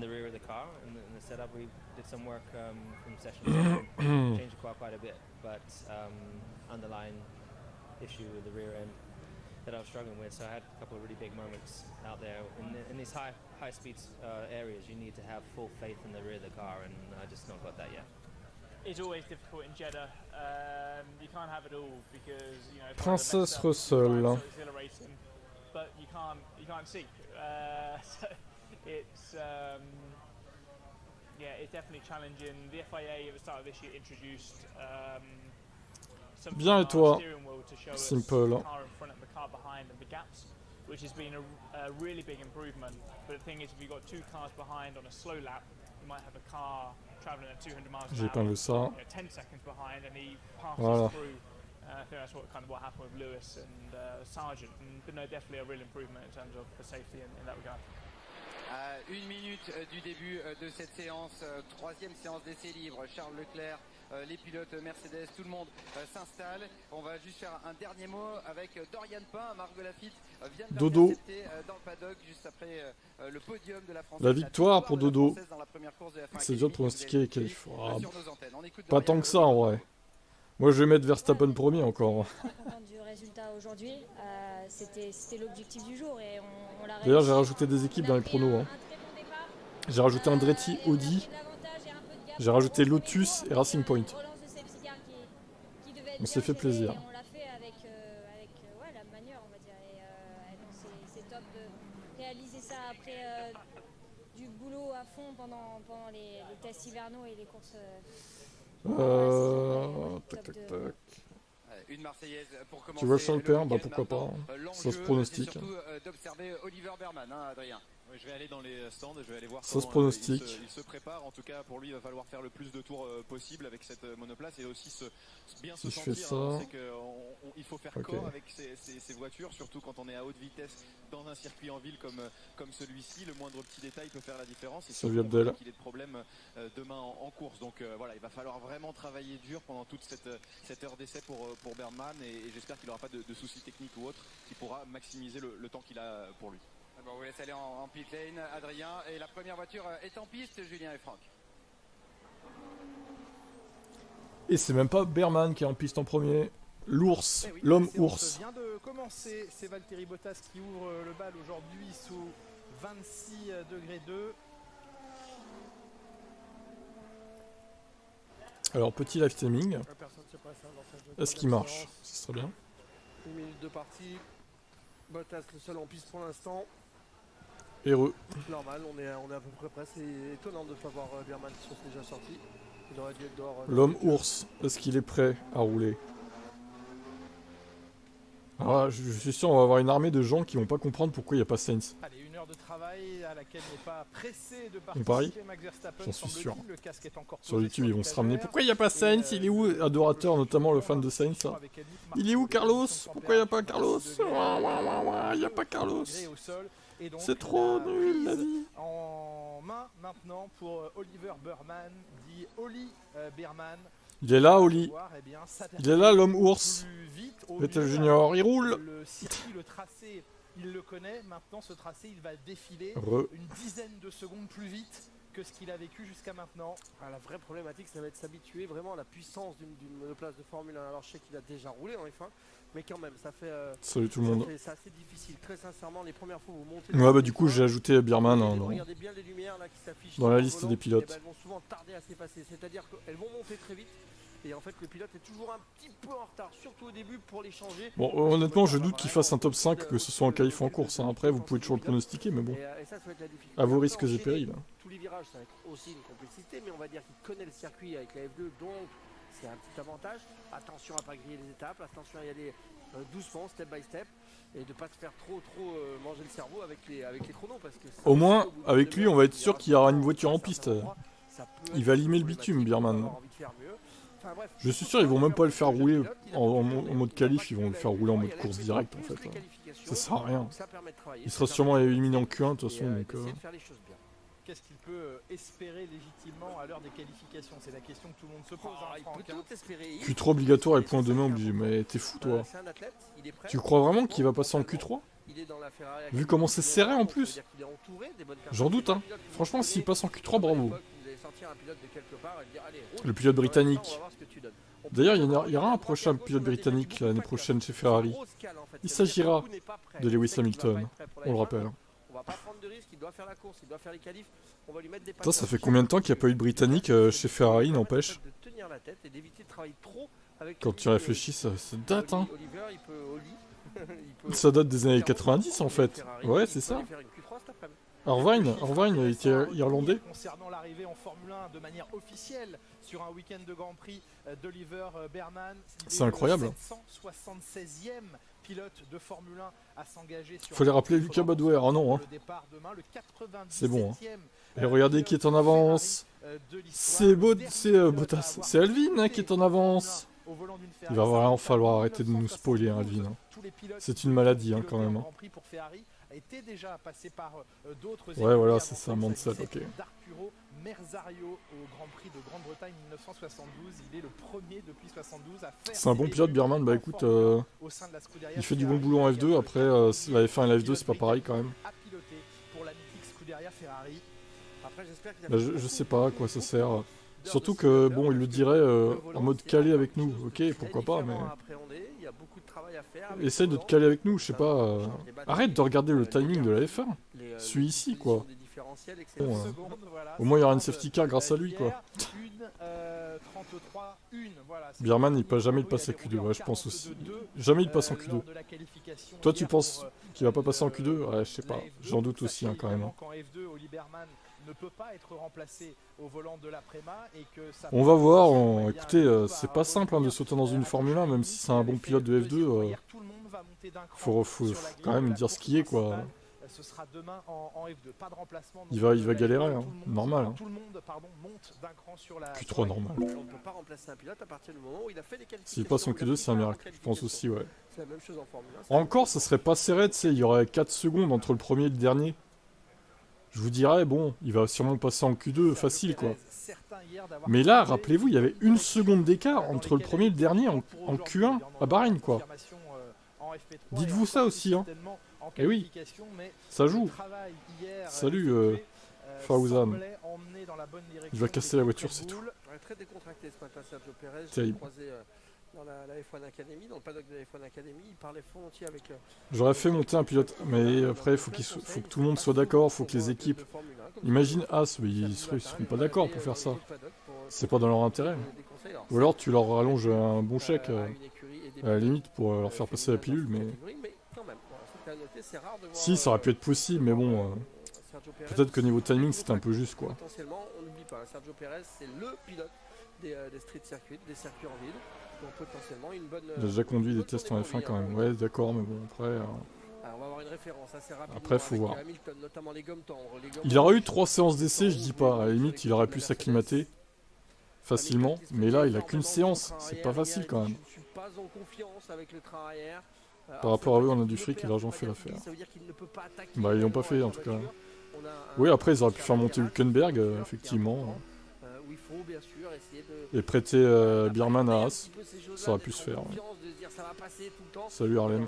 the rear of the car and the setup. We did some work from session seven, changed the car quite a bit, but underlying issue with the rear end that I was struggling with. So I had a couple of really big moments out there in these high speed areas. You need to have full faith in the rear of the car, and I just not got that yet. It's always difficult in Jeddah. You can't have it all because Princess Russell. so exhilarating, but you can't see. So it's it's definitely challenging. The FIA at the start of this year introduced some Bien et toi, steering wheel to show us Simple. the car in front and the car behind and the gaps, which has been a really big improvement. But the thing is, if you've got two cars behind on a slow lap, you might have a car traveling at 200 miles an J'ai pas hour, vu ça. 10 seconds behind, and he passes Voilà. through. I think that's what happened with Lewis and Sargent. But no, definitely a real improvement in terms of the safety in that regard. À 1 minute du début de cette séance, troisième séance d'essai libre, Charles Leclerc, les pilotes Mercedes, tout le monde s'installe. On va juste faire un dernier mot avec Dorian Pain. Marc de Lafitte vient de Dodo. l'intercepter dans le paddock juste après le podium de la France. La victoire pour Dodo. C'est déjà pronostiqué les qualifs. Pas tant que ça en vrai. Moi je vais mettre Verstappen premier encore. Contente du résultat aujourd'hui. C'était l'objectif du jour et on l'a réussi. D'ailleurs j'ai rajouté des équipes dans les pronos. Hein. J'ai rajouté Andretti, Audi. J'ai rajouté Lotus et Racing Point. On s'est fait plaisir. On l'a fait avec la manière, on va dire. Et donc c'est top de réaliser ça après du boulot à fond pendant les tests hivernaux et les courses. Tac tac tac. Une Marseillaise pour commencer. Tu vois Charles Leclerc, bah week-end pourquoi pas. maintenant. Ça se pronostique. C'est surtout d'observer Oliver Berman, hein, Adrien. Oui, je vais aller dans les stands, je vais aller voir Ça se comment pronostique. il se prépare. En tout cas, pour lui, il va falloir faire le plus de tours possible avec cette monoplace et aussi bien se Si je fais sentir. ça. On sait qu'il faut faire Ok. corps avec ces voitures, surtout quand on est à haute vitesse dans un circuit en ville comme celui-ci. Le moindre petit détail peut faire la différence. Et Salut surtout, on Abdel. sait qu'il ait de problèmes demain en course. Donc voilà, il va falloir vraiment travailler dur pendant toute cette heure d'essai pour Bergman et j'espère qu'il n'aura pas de soucis techniques ou autres, qu'il pourra maximiser le temps qu'il a pour lui. Bon, on vous laisse aller en pit lane, Adrien. Et la première voiture est en piste, Julien et Franck. Et c'est même pas Berman qui est en piste en premier. L'ours, Eh oui, l'homme la séance ours. vient de commencer. C'est Valtteri Bottas qui ouvre le bal aujourd'hui sous 26 degrés 2. Alors petit live streaming. Personne se presse, hein, dans cette Est-ce qu'il première marche? séance. Ce serait bien. 1 minute de partie. Bottas le seul en piste pour l'instant. Heureux. Normal, on est à peu près prêt. C'est étonnant de ne pas voir Berman qui sont déjà sortis. Il aurait dû être dehors. L'homme ours, est-ce qu'il est prêt à rouler? Ah, je suis sûr on va avoir une armée de gens qui vont pas comprendre pourquoi il n'y a pas Sainz. Allez, une heure de travail à laquelle n'est pas pressé de parie participer Max Verstappen. J'en suis sûr. semble-t-il. Le casque est encore Sur posé YouTube ils vont se ramener. l'étagère. Pourquoi il n'y a pas Sainz? Il est où? Adorateur, notamment le fan de Sainz là. Il est où Carlos? Pourquoi il n'y a pas Carlos? Il n'y a pas Carlos. C'est trop nul la vie. En main maintenant pour Oliver Berman, dit Oli Berman. Il est là Oli. Eh bien, Il est là l'homme ours. plus vite au Vettel mieux. Junior, il roule. Le circuit, le tracé, il le connaît. Maintenant, ce tracé, il va défiler une dizaine de secondes plus vite que ce qu'il a vécu jusqu'à maintenant. Ah, la vraie problématique, ça va être s'habituer vraiment à la puissance d'une monoplace de Formule 1. Alors, je sais qu'il a déjà roulé en F1, mais quand même, ça fait. Salut tout le monde. C'est assez difficile. Très sincèrement, les premières fois, vous montez. Ouais, bah du coup, j'ai ajouté Berman hein, Regardez bien les lumières là qui s'affichent dans la sur le liste volant, des pilotes. eh ben, elles vont souvent tarder à s'effacer. C'est-à-dire qu'elles vont monter très vite. Et en fait, le pilote est toujours un petit peu en retard, surtout au début pour les changer. Bon, honnêtement, je doute qu'il fasse un top 5, que ce soit en qualif ou en course. Hein. Après, vous pouvez toujours le pronostiquer, mais bon. Et ça va être la difficulté. À vos risques Maintenant, et périls. enchaîner tous les virages, ça va être aussi une complexité, mais on va dire qu'il connaît le circuit avec la F2, donc c'est un petit avantage. Attention à ne pas griller les étapes, attention à y aller doucement, step by step, et de ne pas se faire trop manger le cerveau avec les chronos. Parce que Au moins, avec lui, on va être sûr qu'il y aura une voiture en piste. Il va limer le bitume, Berman. Enfin, bref, Je suis sûr, ils vont même pas le faire rouler en mode qualif, ils vont le faire rouler en mode course directe en fait. Ça sert à rien. Il sera sûrement éliminé en Q1 de toute façon. Donc, qu'est-ce qu'il peut espérer légitimement à l'heure des qualifications? C'est la question que tout le monde se pose. Il Franck, peut tout espérer. Q3 obligatoire et point de main obligé. Mais t'es fou, toi. C'est un athlète, il est prêt. Tu crois vraiment qu'il va passer en Q3? Il est dans la Ferrari. Vu comment c'est serré en plus. Ça veut dire qu'il est entouré des bonnes J'en doute, hein. pilotes qui Franchement, vont s'il le passe en Q3, connaître. bravo. Vous allez sortir un pilote de quelque part et dire, allez, roule. Le pilote Pour l'instant, britannique. on va voir ce que tu donnes. On peut D'ailleurs, il voir y aura un à prochain droite et à pilote gauche, on a des britannique beaucoup l'année de prochaine facteurs. chez Ferrari. C'est une grosse cale, en fait. Il Ça veut dire s'agira que beaucoup n'est pas prêt. de Lewis Il sait qu'il va pas Hamilton. être prêt pour la On le F1. rappelle. On va pas prendre de risque, il doit faire la course, il doit faire les qualifs. On va lui mettre des Putain, ça passages. fait combien de temps qu'il n'y a pas eu de britannique chez Ferrari, n'empêche? De tenir la tête et d'éviter de travailler trop avec Quand tu réfléchis, ça date, hein. Oliver, il peut il peut Ça date des années 90 en fait. Ferrari, Ouais, il c'est peut ça. aller faire une Q3 cet après-midi. Irvine, il était irlandais. Concernant l'arrivée en Formule 1 de manière officielle sur un week-end de Grand Prix d'Oliver Berman. C'est incroyable. 776e pilote de Formule 1 à s'engager sur. Fallait rappeler Lucas Badoer. Ah non, hein. Le départ demain, le 97e. C'est bon, hein. Et regardez qui est en avance. C'est Bottas. C'est Alvin hein, qui est en avance. Il va vraiment falloir arrêter de nous spoiler, hein, Alvin. Hein. C'est une maladie, hein, quand même. Hein. Ouais, voilà, c'est ça, Mansell, ok. D'Arturo Merzario au Grand Prix de Grande-Bretagne 1972. Il est le premier depuis 72 à faire. C'est un bon pilote, Bierman. Bah écoute, il fait du bon boulot en F2. Après, la F1 et la F2, c'est pas pareil quand même. Bah, je sais pas à quoi ça sert. Surtout que, bon, il le dirait en mode calé avec nous. Ok, pourquoi pas, mais. Essaye de te caler avec nous, je sais pas. Arrête de regarder le timing de la F1. Suis ici, quoi. Bon, au moins, il y aura une safety car grâce à lui, quoi. Bierman, il passe jamais le passe à Q2, ouais, je pense aussi. Jamais il passe en Q2. Toi, tu penses qu'il va pas passer en Q2? Ouais, je sais pas. J'en doute aussi, hein, quand même. Hein. Ne peut pas être remplacé au volant de la Préma et que ça on va voir, écoutez, c'est pas simple hein, de sauter dans une Formule 1, même si c'est un bon pilote de F2, faut quand même dire ce qui est quoi. Ce sera demain en F2, pas de remplacement. Il va galérer, hein. Normal. Hein. Tout le monde monte d'un cran sur la Q3 normal. On ne peut pas remplacer un pilote à partir du moment où il a fait les qualifications. S'il passe en Q2, c'est un miracle, je pense aussi, ouais. C'est la même chose en Formule 1. Encore, ça serait pas serré, tu sais, il y aurait 4 secondes entre le premier et le dernier. Je vous dirais, bon, il va sûrement passer en Q2 facile, quoi. Mais là, rappelez-vous, il y avait 1 seconde d'écart entre le premier et le dernier en Q1 à Bahreïn, quoi. Dites-vous ça aussi, hein. Eh oui, ça joue. Salut, Faouzan. Il va casser la voiture, c'est tout. Très décontracté ce matin, Sergio Perez. Terrible. Dans la F1 Academy, dans le paddock de la F1 Academy, il parlait volontiers avec. J'aurais fait monter un pilote, mais après, il faut que tout le monde soit d'accord, il faut que les équipes. Imagine As, mais ils seront pas d'accord pour faire ça. C'est pas dans leur intérêt. Ou alors tu leur rallonges un bon chèque, à la limite, pour leur faire passer la pilule, mais. Si, ça aurait pu être possible, mais bon. Peut-être que niveau timing, c'était un peu juste, quoi. Potentiellement, on n'oublie pas, Sergio Perez, c'est le pilote des street circuits, des circuits en ville. Donc potentiellement une bonne. Il a déjà conduit des tests en F1 quand même. Ouais, d'accord, mais bon, après. Alors, on va avoir une référence assez rapide. Après, faut voir. Hamilton, notamment les gommes tendres, il aurait eu 3 séances d'essai, je dis pas. À la limite, il aurait pu s'acclimater facilement. Mais là, il a qu'une séance. C'est pas facile quand même. Je ne suis pas en confiance avec le train arrière. Par rapport à eux, on a du fric et l'argent fait l'affaire. Bah, ils l'ont pas fait en tout cas. Oui, après, ils auraient pu faire monter Hülkenberg, effectivement. Et prêter Bierman à As. Ça aurait pu se faire. Ouais. Salut Harlem.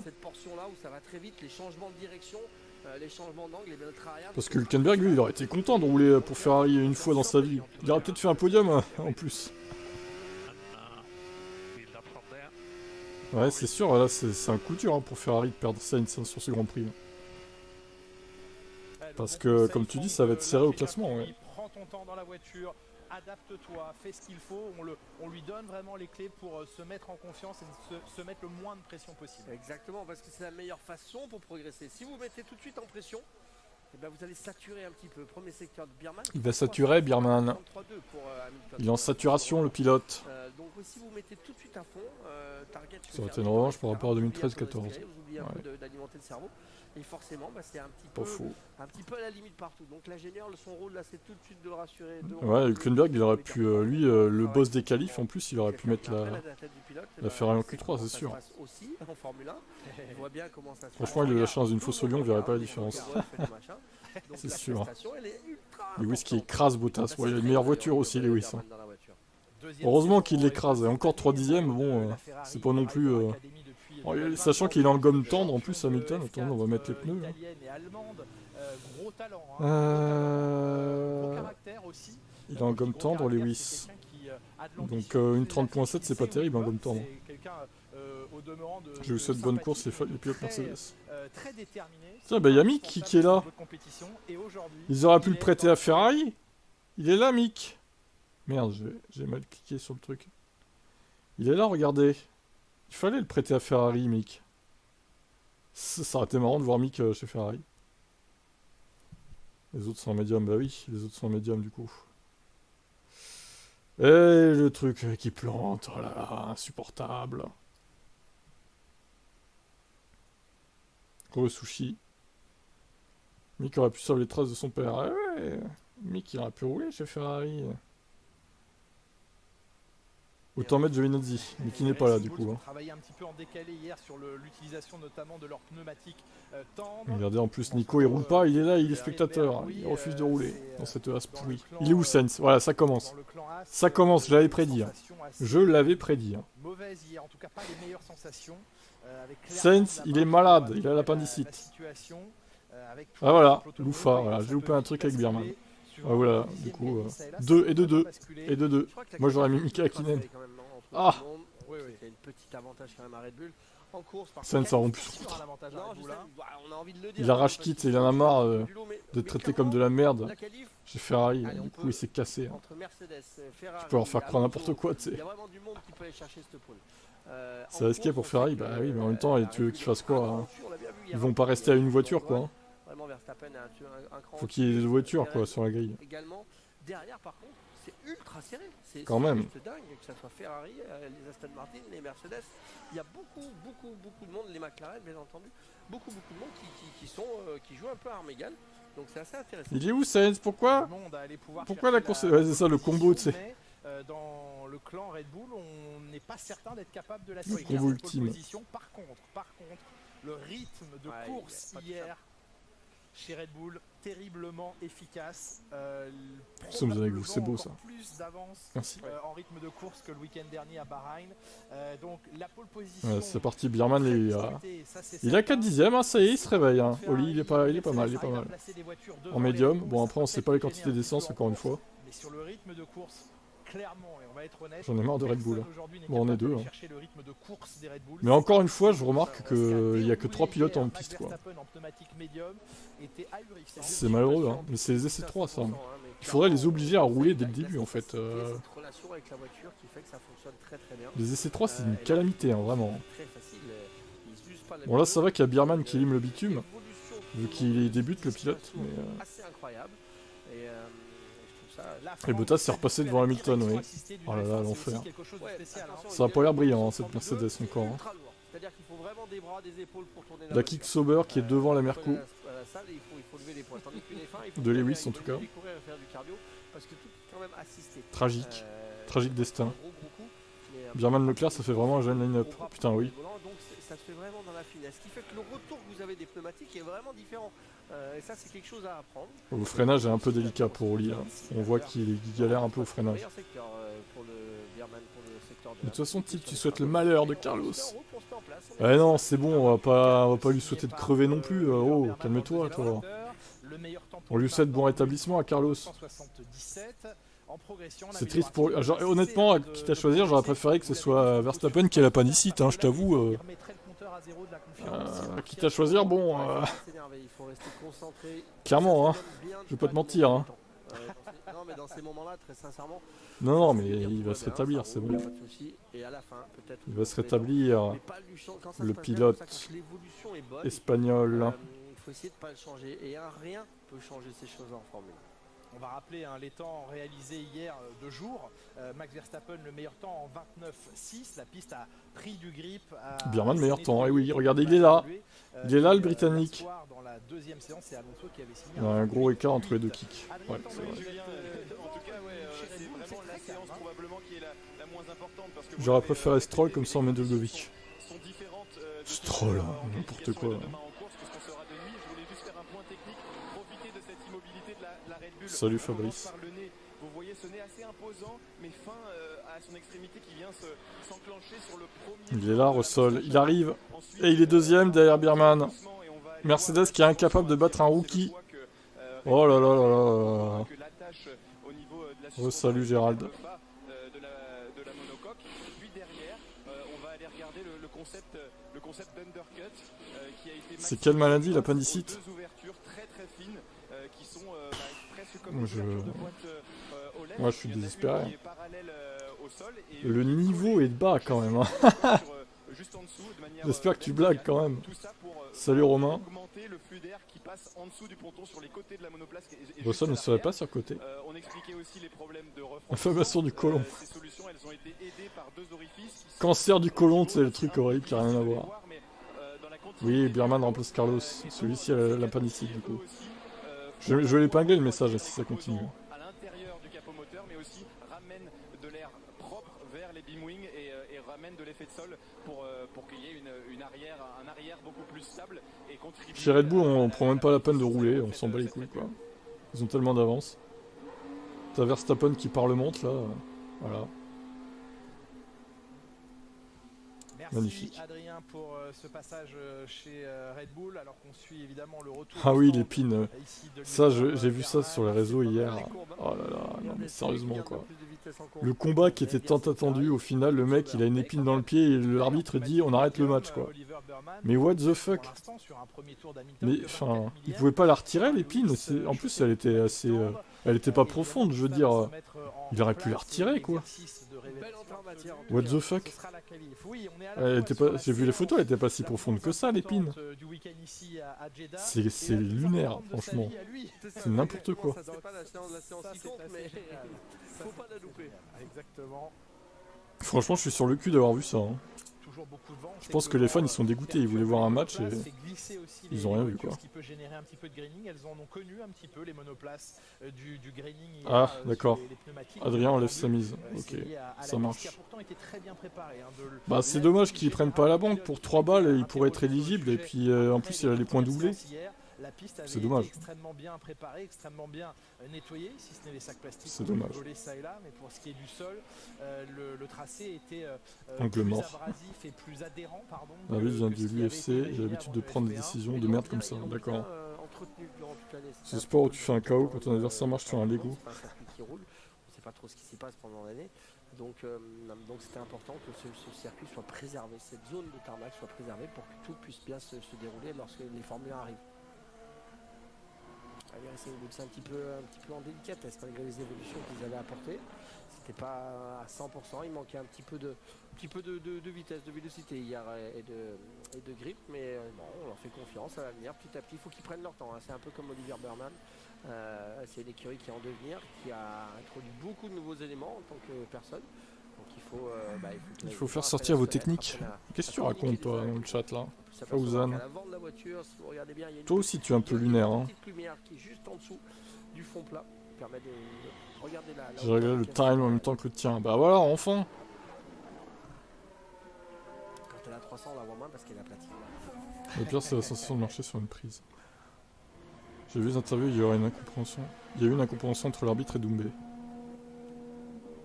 Parce que Hülkenberg, lui, il aurait été content de rouler pour Ferrari une fois dans sa vie. Il aurait peut-être fait un podium en plus. Ouais, c'est sûr, là, c'est un coup dur hein, pour Ferrari de perdre Sainz sur ce Grand Prix. Parce que, comme tu dis, ça va être serré au classement. Ouais. Prends ton temps dans la voiture, adapte-toi, fais ce qu'il faut. On lui donne vraiment les clés pour se mettre en confiance et se mettre le moins de pression possible. Exactement, parce que c'est la meilleure façon pour progresser. Si vous mettez tout de suite en pression, eh ben vous allez saturer un petit peu. Premier secteur de Bierman. Il va saturer, Bierman. Il est en saturation, le pilote. Donc si vous mettez tout de suite à fond, Target... Ça aurait été une revanche par rapport à 2013-14. Vous oubliez un peu d'alimenter le cerveau. Et forcément, bah, c'est un petit peu à la limite partout. Donc l'ingénieur, son rôle là, c'est tout de suite de le rassurer. Ouais, Hülkenberg, il aurait pu, lui, le boss des qualifs, en plus, il aurait pu mettre la Ferrari en Q3, c'est sûr. Franchement, il a la chance d'une fausse au lion, on verrait pas la différence. Donc C'est la sûr. prestation, elle est ultra Lewis qui importante. écrase Bottas. Ouais, il a une meilleure voiture aussi, Lewis. Hein. Dans la voiture. Heureusement qu'il l'écrase. Et encore 3 dixièmes, bon, c'est pas non plus... sachant qu'il est en gomme tendre, en plus, Hamilton. Attends, on va mettre les pneus. Là. Il est en gomme tendre, Lewis. Donc une 30.7, c'est pas terrible en gomme tendre. Je vous souhaite bonne course, les pilotes Mercedes. Tiens, bah y'a Mick qui est là. Ils auraient pu le prêter à Ferrari. Il est là, Mick. Merde, j'ai mal cliqué sur le truc. Il est là, regardez. Il fallait le prêter à Ferrari, Mick. Ça aurait été marrant de voir Mick chez Ferrari. Les autres sont en médium, bah oui, les autres sont en médium du coup. Et le truc qui plante, oh là là, insupportable. Gros sushi. Mick aurait pu suivre les traces de son père. Ah ouais, Mick il aurait pu rouler chez Ferrari. Autant mettre Giovinazzi, mais qui n'est pas là du coup. Hein. Travaillé un petit peu en décalé hier sur l'utilisation notamment de leurs pneumatiques tendres. Regardez, en plus Nico il roule pas, il est là, il est spectateur. Il refuse de rouler dans cette as pourrie. Il est où Sainz? Voilà, ça commence. Ça commence, je l'avais prédit. Hein. Je l'avais prédit. Hein. Mauvaise hier, en tout cas pas les meilleures sensations. Sainz, il est malade, il a l'appendicite. Ah voilà, Loufa, voilà, j'ai loupé un truc avec Birman. Ah voilà, du coup, 2 et 2-2. Et 2-2. Moi j'aurais mis Mika Hakkinen. Ah Il y a une petite avantage quand même à Red Bull. En course, Sainz a rompu son contrat. Il arrache kit et il en a marre d'être traité comme de la merde chez Ferrari. Du coup il s'est cassé. Hein. Tu peux leur faire croire n'importe quoi, tu sais. Il y a vraiment du monde qui peut aller chercher cette pole. C'est risqué pour Ferrari, bah oui, mais en même temps, tu veux qu'ils fassent quoi hein. Ils vont pas rester à une voiture quoi. Hein. Faut qu'il y ait des voitures quoi sur la grille. Également, derrière par contre, c'est ultra serré. C'est même. juste dingue, que ça soit Ferrari, les Aston Martin, les Mercedes. Il y a beaucoup de monde, les McLaren bien entendu, beaucoup de monde qui jouent un peu à Armégal. Donc c'est assez intéressant. Il est où Sainz? Pourquoi la course? Ouais, c'est ça le combo, tu sais. Dans le clan Red Bull, on n'est pas certain d'être capable de la suivre. Combo ultime. Par contre, le rythme de course hier chez Red Bull, terriblement efficace. Nous sommes avec vous, c'est beau ça. Plus d'avance en rythme de course que le week-end dernier à Bahreïn. Donc la pole position. Ouais, c'est parti, Birman il a 4 dixièmes, hein, ça y est, il se réveille. Hein. Oli, il est pas mal, En médium, bon après on sait pas les quantités d'essence encore une fois. Mais sur le rythme de course, clairement, et on va être honnête, j'en ai marre de Red Bull. Bon, on est deux. Hein. Le rythme de course des Red Bull. Mais encore une fois, je remarque qu'il n'y a que 3 pilotes en piste. Quoi. C'est malheureux, hein. Mais c'est les essais 3 ça. Il faudrait les obliger à rouler dès le début en fait. Les essais 3 c'est une calamité, hein, vraiment. Bon là ça va qu'il y a Birman qui lime le bitume, vu qu'il débute le pilote. Mais, et Bottas s'est repassé devant Hamilton, oui. Oh là là, l'enfer. Ça a pas l'air brillant, hein, cette Mercedes encore. Hein. La Kick Sauber qui est devant la Merco. De Lewis en tout cas. Tragique. Tragique destin. Birman Leclerc, ça fait vraiment un jeune line-up. Putain, oui. Ça se fait vraiment dans la finesse. Ce qui fait que le retour que vous avez des pneumatiques est vraiment différent. Et ça, c'est quelque chose à apprendre. Le freinage est un peu délicat pour Oli. Hein. On voit qu'il galère un peu au freinage. De toute façon, type, tu souhaites le malheur de Carlos. Eh non, c'est bon, on va pas lui souhaiter de crever non plus. Oh, calme-toi, toi. On lui souhaite bon rétablissement à Carlos. C'est triste pour... Genre, honnêtement, quitte à choisir, j'aurais préféré que ce soit Verstappen qui ait l'appendicite, hein, je t'avoue. Quitte à choisir, bon... Clairement, hein. Je vais pas te mentir, hein. Non, mais il va se rétablir, c'est bon. Il va se rétablir. Le pilote espagnol. Il faut essayer de pas le changer. Et rien peut changer ces choses en Formule 1. On va rappeler les temps réalisés hier de jour. Max Verstappen, le meilleur temps en 29,6. La piste a pris du grip. Birman, meilleur temps. Et oui, regardez, il est là. Il est là, le Britannique. Dans la deuxième séance, c'est Alonso qui avait signé. Il y a un gros écart entre les deux kicks. Ouais, c'est vrai. C'est vraiment la séance probablement qui est la moins importante. J'aurais préféré Stroll comme ça en Medvedevic. Stroll, n'importe quoi. Salut Fabrice. Vous voyez ce nez assez imposant, mais fin à son extrémité qui vient s'enclencher sur le premier. Il est là, Russell. Il arrive. Et il est deuxième derrière Bierman. Mercedes qui est incapable de battre un rookie. Oh là là là là. Oh, salut Gérald. De la monocoque. Puis derrière, on va aller regarder le concept d'undercut qui a été. C'est quelle maladie, l'appendicite? Deux ouvertures très très fines qui sont presque comme des ouvertures de boîte aux lettres. Moi je suis Il y en a une désespéré. qui est parallèle au sol et Le niveau est bas quand même. juste en dessous, de manière, J'espère que tu blagues quand même. tout ça pour, Salut Romain. augmenter le flux d'air qui passe en dessous du ponton sur les côtés de la monoplace. Russell ne serait pas sur côté. On expliquait aussi les problèmes de refroidissement. Inflammation du côlon. Ces solutions, elles ont été aidées par deux orifices. Cancer du côlon, c'est le truc horrible qui a rien à voir. Oui, Bierman remplace Carlos. Celui-ci a l'appendicite du coup. Je vais l'épingler le message si ça continue. À l'intérieur du capot moteur, mais aussi ramène de l'air propre vers les beam wings et ramène de l'effet de sol pour qu'il y ait un arrière beaucoup plus stable et contribue. Chez Red Bull, on prend même pas la peine de rouler, on s'en bat les couilles quoi. Ils ont tellement d'avance. T'as Verstappen qui parlemente là. Voilà. Merci Magnifique. Adrien pour ce passage chez Red Bull, alors qu'on suit évidemment le retour. Ah au oui, stand, l'épine. ici de Ça, Liverpool, j'ai vu ça sur les réseaux hier. Oh là là, non mais sérieusement quoi. Le combat qui était tant attendu, au final, le mec il a une épine dans le pied et l'arbitre dit on arrête le match quoi. Mais what the fuck? Mais enfin, il pouvait pas la retirer l'épine. En plus, elle était assez. Elle était pas profonde, je veux dire. Il aurait pu la retirer quoi. What the fuck? Elle était pas. J'ai vu les photos, elle était pas si profonde que ça l'épine. C'est lunaire, franchement. C'est n'importe quoi. C'est pas la séance de la séance qui compte, mais faut pas la louper. Exactement. Franchement, je suis sur le cul d'avoir vu ça. Hein. Je pense que les fans ils sont dégoûtés, ils voulaient voir un match et ils ont rien vu quoi. Ce qui peut générer un petit peu de graining, elles en ont connu un petit peu les monoplaces du graining. Ah d'accord. Adrien enlève sa mise. Ok, ça marche. Bah c'est dommage qu'ils prennent pas la banque pour 3 balles et il pourrait être éligible et puis en plus il a les points doublés. La piste avait C'est dommage. été extrêmement bien préparée, extrêmement bien nettoyée, si ce n'est les sacs plastiques. C'est dommage. Volés ça et là, mais pour ce qui est du sol, le tracé était Angle plus mort. abrasif et plus adhérent, pardon. David vient de l'UFC, il a l'habitude de prendre des décisions de merde comme ça, d'accord. C'est le sport où tu fais un KO quand ton adversaire marche sur un Lego. C'est pas un circuit qui roule, on sait pas trop ce qui s'y passe pendant l'année. Donc c'était important que ce circuit soit préservé, cette zone de tarmac soit préservée pour que tout puisse bien se dérouler lorsque les Formule 1 arrivent. Racing Bull, c'est un petit peu en délicatesse malgré les évolutions qu'ils avaient apportées. C'était pas à 100%, il manquait un petit peu de vitesse, de vélocité hier et de grip, mais bon, on leur fait confiance à l'avenir petit à petit. Il faut qu'ils prennent leur temps, hein. C'est un peu comme Oliver Bierman. C'est une écurie qui est en devenir, qui a introduit beaucoup de nouveaux éléments en tant que personne. Donc il faut faire sortir vos techniques. Qu'est-ce que tu racontes toi dans le chat là, Faouzan? Toi aussi tu es un peu lunaire hein. J'ai réglé le time en même temps que le tien. Bah voilà, enfin. Quand elle a 300 on la voit moins parce qu'elle est aplatie. Le pire c'est la sensation de marcher sur une prise. J'ai vu les interviews, il y aurait une incompréhension. Il y a eu une incompréhension entre l'arbitre et Doumbé.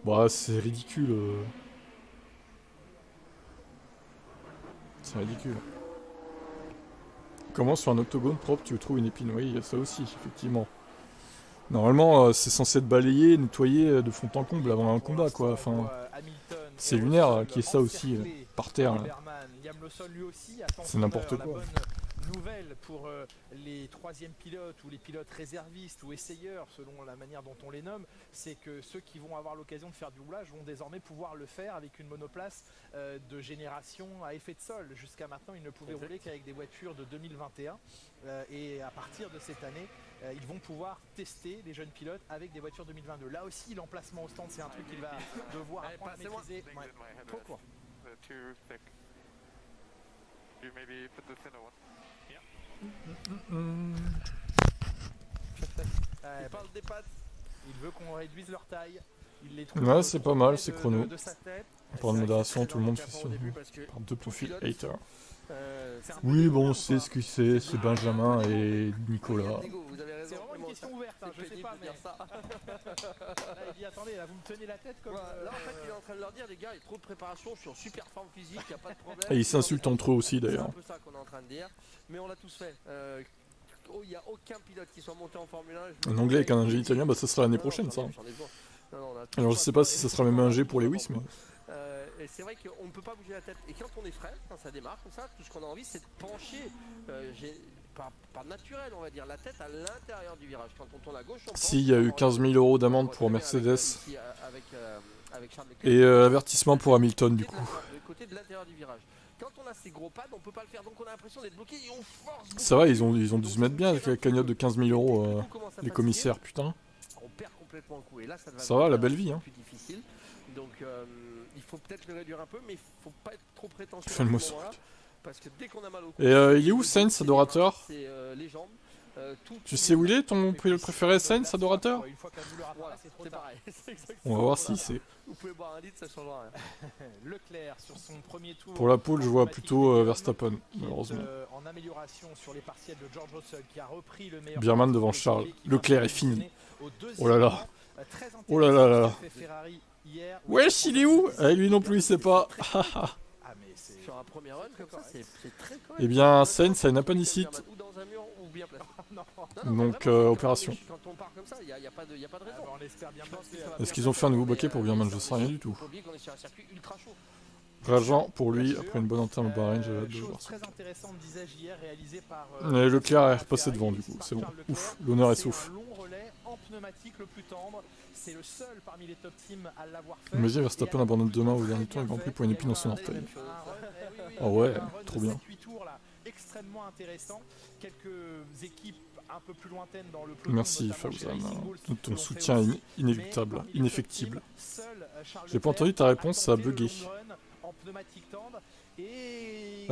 Bah c'est ridicule. C'est ridicule. Comment sur un octogone propre tu trouves une épine? Oui, il y a ça aussi, effectivement. Normalement, c'est censé être balayé, nettoyé de fond en comble avant un combat, quoi. Enfin, c'est lunaire qu'il y ait ça aussi par terre. C'est n'importe quoi. Nouvelle pour les troisièmes pilotes ou les pilotes réservistes ou essayeurs selon la manière dont on les nomme, c'est que ceux qui vont avoir l'occasion de faire du roulage vont désormais pouvoir le faire avec une monoplace de génération à effet de sol. Jusqu'à maintenant ils ne pouvaient rouler qu'avec des voitures de 2021 et à partir de cette année ils vont pouvoir tester les jeunes pilotes avec des voitures 2022. Là aussi l'emplacement au stand c'est un truc qu'il va devoir apprendre à maîtriser. Pourquoi? Il parle des pattes. Il veut qu'on réduise leur taille. Il les trouve ouais, c'est pas mal, c'est chrono. de sa tête. Pour la modération, tout le monde fait ça. Par deux profils hater. C'est un peu Oui, des bon, couleurs, c'est quoi. ce que c'est Benjamin et Nicolas. Vous avez raison. C'est vraiment une question ouverte, hein, je sais pas, mais dire ça. là, il dit attendez, là, vous me tenez la tête comme. Là, en fait, il est en train de leur dire, les gars, il y a trop de préparation, je suis en super forme physique, il n'y a pas de problème. Et ils s'insultent entre eux aussi, C'est d'ailleurs. un peu ça qu'on est en train de dire. Mais on l'a tous fait. Il n'y a aucun pilote qui soit monté en Formule 1. Un anglais avec un ingé italien, bah ça sera l'année prochaine, ça. Alors je sais pas si ça sera même un G pour Lewis, mais... Et c'est vrai qu'on ne peut pas bouger la tête. Et quand on est frais, quand ça démarre comme ça, tout ce qu'on a envie, c'est de pencher, par naturel, on va dire, la tête à l'intérieur du virage. Quand on tourne à gauche, on penche. S'il y a eu 15 000 € d'amende pour Mercedes avec Charles Leclerc. et avertissement pour Hamilton, du coup. Du côté de l'intérieur du virage. Quand on a ces gros pads, on peut pas le faire. Donc on a l'impression d'être bloqué et on force. Ça va, ils ont dû se mettre bien avec la cagnotte de 15 000 €, les commissaires, putain. On perd complètement le coup. Et là, ça Ça va, la belle vie, hein. plus difficile. Donc il faut peut-être le réduire un peu, mais il faut pas être trop prétentieux. Fais-le-moi à ce moment-là, parce que dès qu'on a mal au cou, Et il est où Sainz, adorateur? c'est les jambes. Tu sais où il est, ton pilote préféré, Sainz, adorateur? Une fois qu'un douleur apparaît, Voilà, c'est trop c'est tard. pareil. C'est exactement On va voir ça. si c'est... Vous pouvez boire un litre, ça changera rien. Leclerc sur son premier tour. Pour la pole, je vois plutôt Verstappen, qui est, malheureusement. en amélioration sur les partiels de George Russell qui a repris le meilleur. Birman devant Charles. Leclerc est fini. Oh là là. Oh là là là là. Wesh, il est où? Lui non plus, il sait pas. Ah mais c'est Sur un premier run comme ça, c'est très correct. Eh bien, Sainz a une appendicite. Ou dans un mur ou bien placé. non. Donc, vraiment, opération. Quand on part comme ça, il n'y a pas de Ah raison. bah, on espère bien Je pense passer, que ça va Est-ce bien qu'ils ont fait un nouveau baquet pour mais, Birman? Je sais rien du tout. faut pas oublier qu'on est sur un circuit ultra chaud. Rageant pour lui, après une bonne entame au Bahreïn, j'ai hâte de chose voir ça. très intéressante, disais-je hier, réalisée par Et Leclerc est repassé devant, du coup, c'est bon. Ouf, l'honneur est sauf. un long relais en pneumatique le plus tendre. C'est le seul parmi les top teams à l'avoir fait. Imagine Verstappen abandonne demain au dernier tour et Grand Prix pour une épine dans son orteil. Ah ouais, trop bien. 7-8 tours là, extrêmement intéressant. Quelques équipes un peu plus lointaines dans le peloton. Merci notamment chez Fawzan, Racing Bulls, de qui ton l'ont fait soutien aussi. est inéluctable, Mais parmi les top ineffectible. teams, seul, Charles J'ai pas Leclerc entendu ta réponse, ça a tenté le bugué. long run en pneumatique tendre et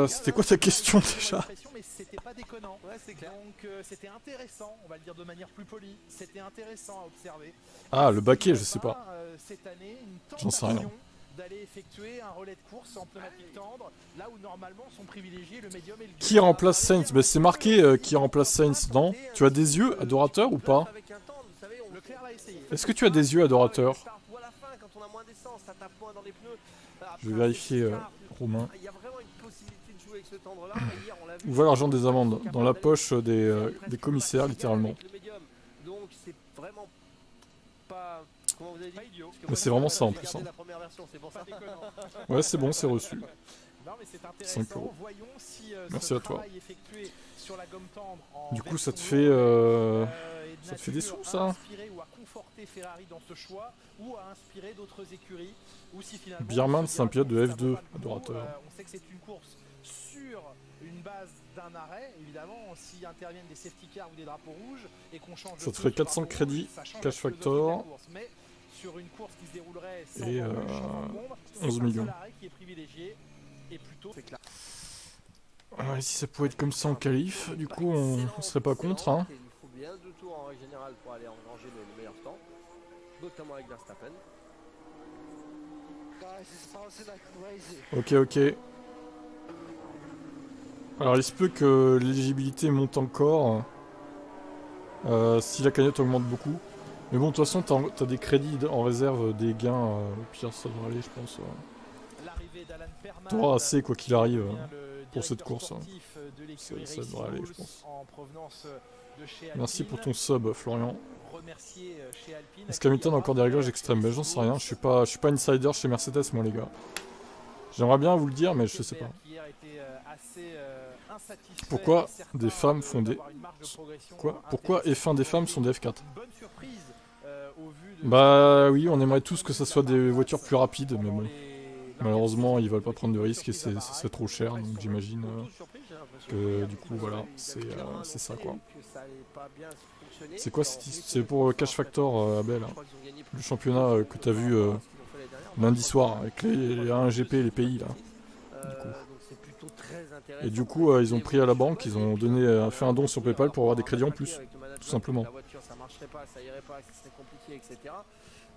C'était quoi ta question déjà? mais c'était pas déconnant. Ouais, c'est clair. Donc c'était intéressant, on va le dire de manière plus polie. C'était intéressant à observer. Ah, le baquet, je sais pas. Cette année, une J'en sais rien. tentation d'aller effectuer un relais de course en pneumatique tendre, là où normalement sont privilégiés le médium et le Qui remplace Sainz? Bah, c'est marqué qui remplace Sainz, non? Tu as des yeux, adorateur, ou pas? Avec un temps, vous savez, on Leclerc l'a essayé. Est-ce que tu as des yeux, adorateur? ou à la fin, quand on a moins d'essence, ça tape moins dans les pneus. Je vais vérifier, Romain. Il y a vraiment une possibilité de jouer avec ce tendre-là. Hier, on l'a vu. Où va l'argent des amendes? Dans la poche des commissaires, littéralement. Avec le médium. Donc c'est vraiment pas. Comment vous avez dit? Pas idiot. Mais c'est vraiment ça, en plus, Regardez hein. la première version, c'est pour ça. Pas déconnant. Ouais, c'est bon, c'est reçu. Non mais c'est 5 intéressant. euros. Voyons si Merci ce à toi. travail effectué sur la gomme tendre en Du coup, ça te version fait, longue, est de ça te fait des nature sous, à ça? inspirer ou à conforter Ferrari dans ce choix ou à inspirer d'autres écuries ou si finalement Birman, on se c'est un dira pilote de que ça F2, vaut pas le coup. adorateur. On sait que c'est une course sur une base d'un arrêt, évidemment, s'il interviennent des safety cars ou des drapeaux rouges et qu'on change de Ça te feu fait sur 400 drapeau crédits, rouge, ça change cash la philosophie de la factor. course. Mais sur une course qui se déroulerait sans Et, vent rouge, sans vent de bombe, c'est 11 un millions. seul arrêt qui est privilégié et plutôt c'est clair. Ouais, si ça pouvait être comme ça en qualif, du coup, on serait pas contre, hein. Il faut bien 2 tours en règle générale pour aller engranger le meilleur temps, notamment avec Verstappen. Ok, ok. Alors, il se peut que l'éligibilité monte encore. Si la cagnotte augmente beaucoup. Mais bon, de toute façon, t'as des crédits en réserve, des gains. Au pire, ça devrait aller, je pense. L'arrivée d'Alan Perman, T'auras assez, quoi qu'il arrive, le pour cette directeur course. sportif de l'écurie Ça Racing devrait aller, je Bulls pense. en provenance de chez Merci Alpine. pour ton sub, Florian. Remercier chez Alpine. Est-ce qu'Hamilton a encore des réglages extrêmes? Ben, j'en sais rien, je suis pas insider chez Mercedes, moi, les gars. J'aimerais bien vous le dire, mais je sais pas. Pourquoi des femmes font des... Quoi? Pourquoi F1 des femmes sont des F4? Bah oui, on aimerait tous que ça soit des voitures plus rapides, mais bon. Malheureusement, ils veulent pas prendre de risques et ça serait trop cher, donc j'imagine que du coup, voilà, c'est ça, quoi. C'est quoi c'est pour Cash Factor, Abel, hein, le championnat que t'as vu lundi soir avec les A1GP et les pays, là. Du coup. Et du coup, ils ont pris à la banque, ils ont fait un don sur PayPal pour avoir des crédits en plus, tout simplement. marcherait pas, ça irait pas, que ce serait compliqué, etc.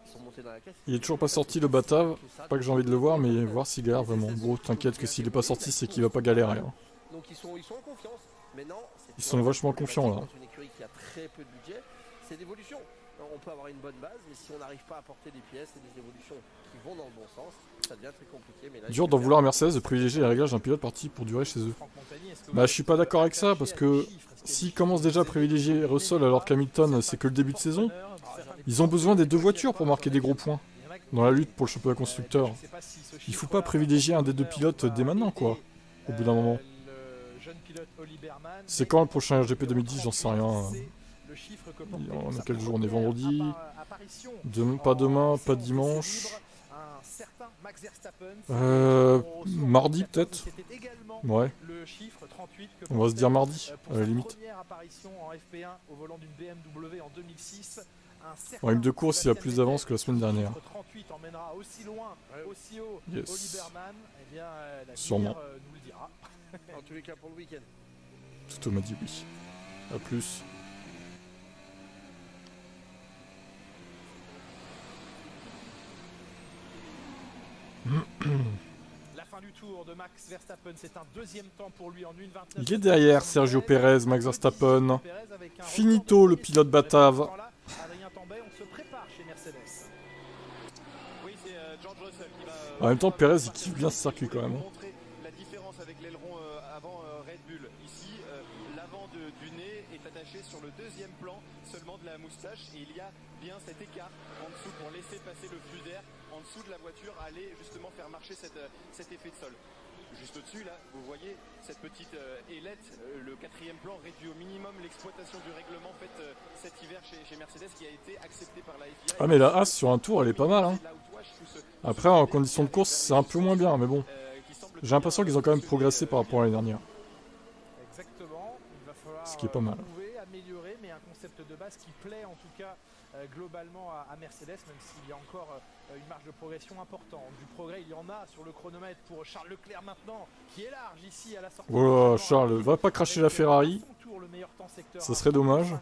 Ils sont montés dans la caisse. Il est toujours pas sorti le Batave. Pas que j'ai envie de le voir, mais voir s'il galère vraiment. Gros, t'inquiète que s'il est pas sorti, c'est qu'il va pas galérer. Hein. Donc ils sont en confiance. Maintenant, Ils sont vachement confiants là. Une écurie qui a très peu de budget, c'est l'évolution. On peut avoir une bonne base, mais si on n'arrive pas à apporter des pièces et des évolutions qui vont dans le bon sens, ça devient très compliqué. Mais là, Dur d'en vouloir à Mercedes de privilégier les réglages d'un pilote parti pour durer chez eux. Bah je suis pas d'accord avec ça, parce que s'ils commencent déjà à privilégier Russell alors qu'Hamilton c'est que le début de saison, ils ont besoin des deux voitures pour marquer des gros points dans la lutte pour le championnat constructeur. Il faut pas privilégier un des deux pilotes dès maintenant quoi, au bout d'un moment. C'est quand le prochain RGP 2010, j'en sais rien. On a quel jour? On est vendredi. Pas demain, pas dimanche. Mardi peut-être. Ouais. On va se dire mardi, à la limite. En M de course, il y a plus d'avance que la semaine dernière. Yes. Sûrement. En tous les cas pour le week-end. Toto m'a dit oui. A plus. La fin du tour de Max Verstappen, c'est un deuxième temps pour lui en 1:29. Il est derrière Sergio Pérez, Max Verstappen. Finito le pilote batave. Adrien Tambay, on se prépare chez Mercedes. Oui, c'est George Russell qui va. En même temps, Pérez il kiffe bien ce circuit quand même. Montrer la différence avec l'aileron avant Red Bull. Ici, l'avant du nez est attaché sur le deuxième plan seulement de la moustache et il y a bien cet écart en dessous pour laisser passer le flux d'air en dessous de la voiture, aller justement faire marcher cet effet de sol. Juste au-dessus, là, vous voyez cette petite ailette, le quatrième plan réduit au minimum l'exploitation du règlement faite cet hiver chez Mercedes qui a été accepté par la FIA. Ah mais la As sur un tour elle est pas mal hein. Après en condition de course c'est un peu moins bien mais bon. J'ai l'impression qu'ils ont quand même progressé par rapport à l'année dernière. Exactement, il va falloir Ce qui est pas mal. trouver, améliorer, mais un concept de base qui plaît en tout cas globalement à Mercedes, même s'il y a encore une marge de progression importante. Du progrès, il y en a sur le chronomètre pour Charles Leclerc maintenant, qui est large ici à la sortie. Oh Charles, va pas cracher la Ferrari. Ça serait dommage.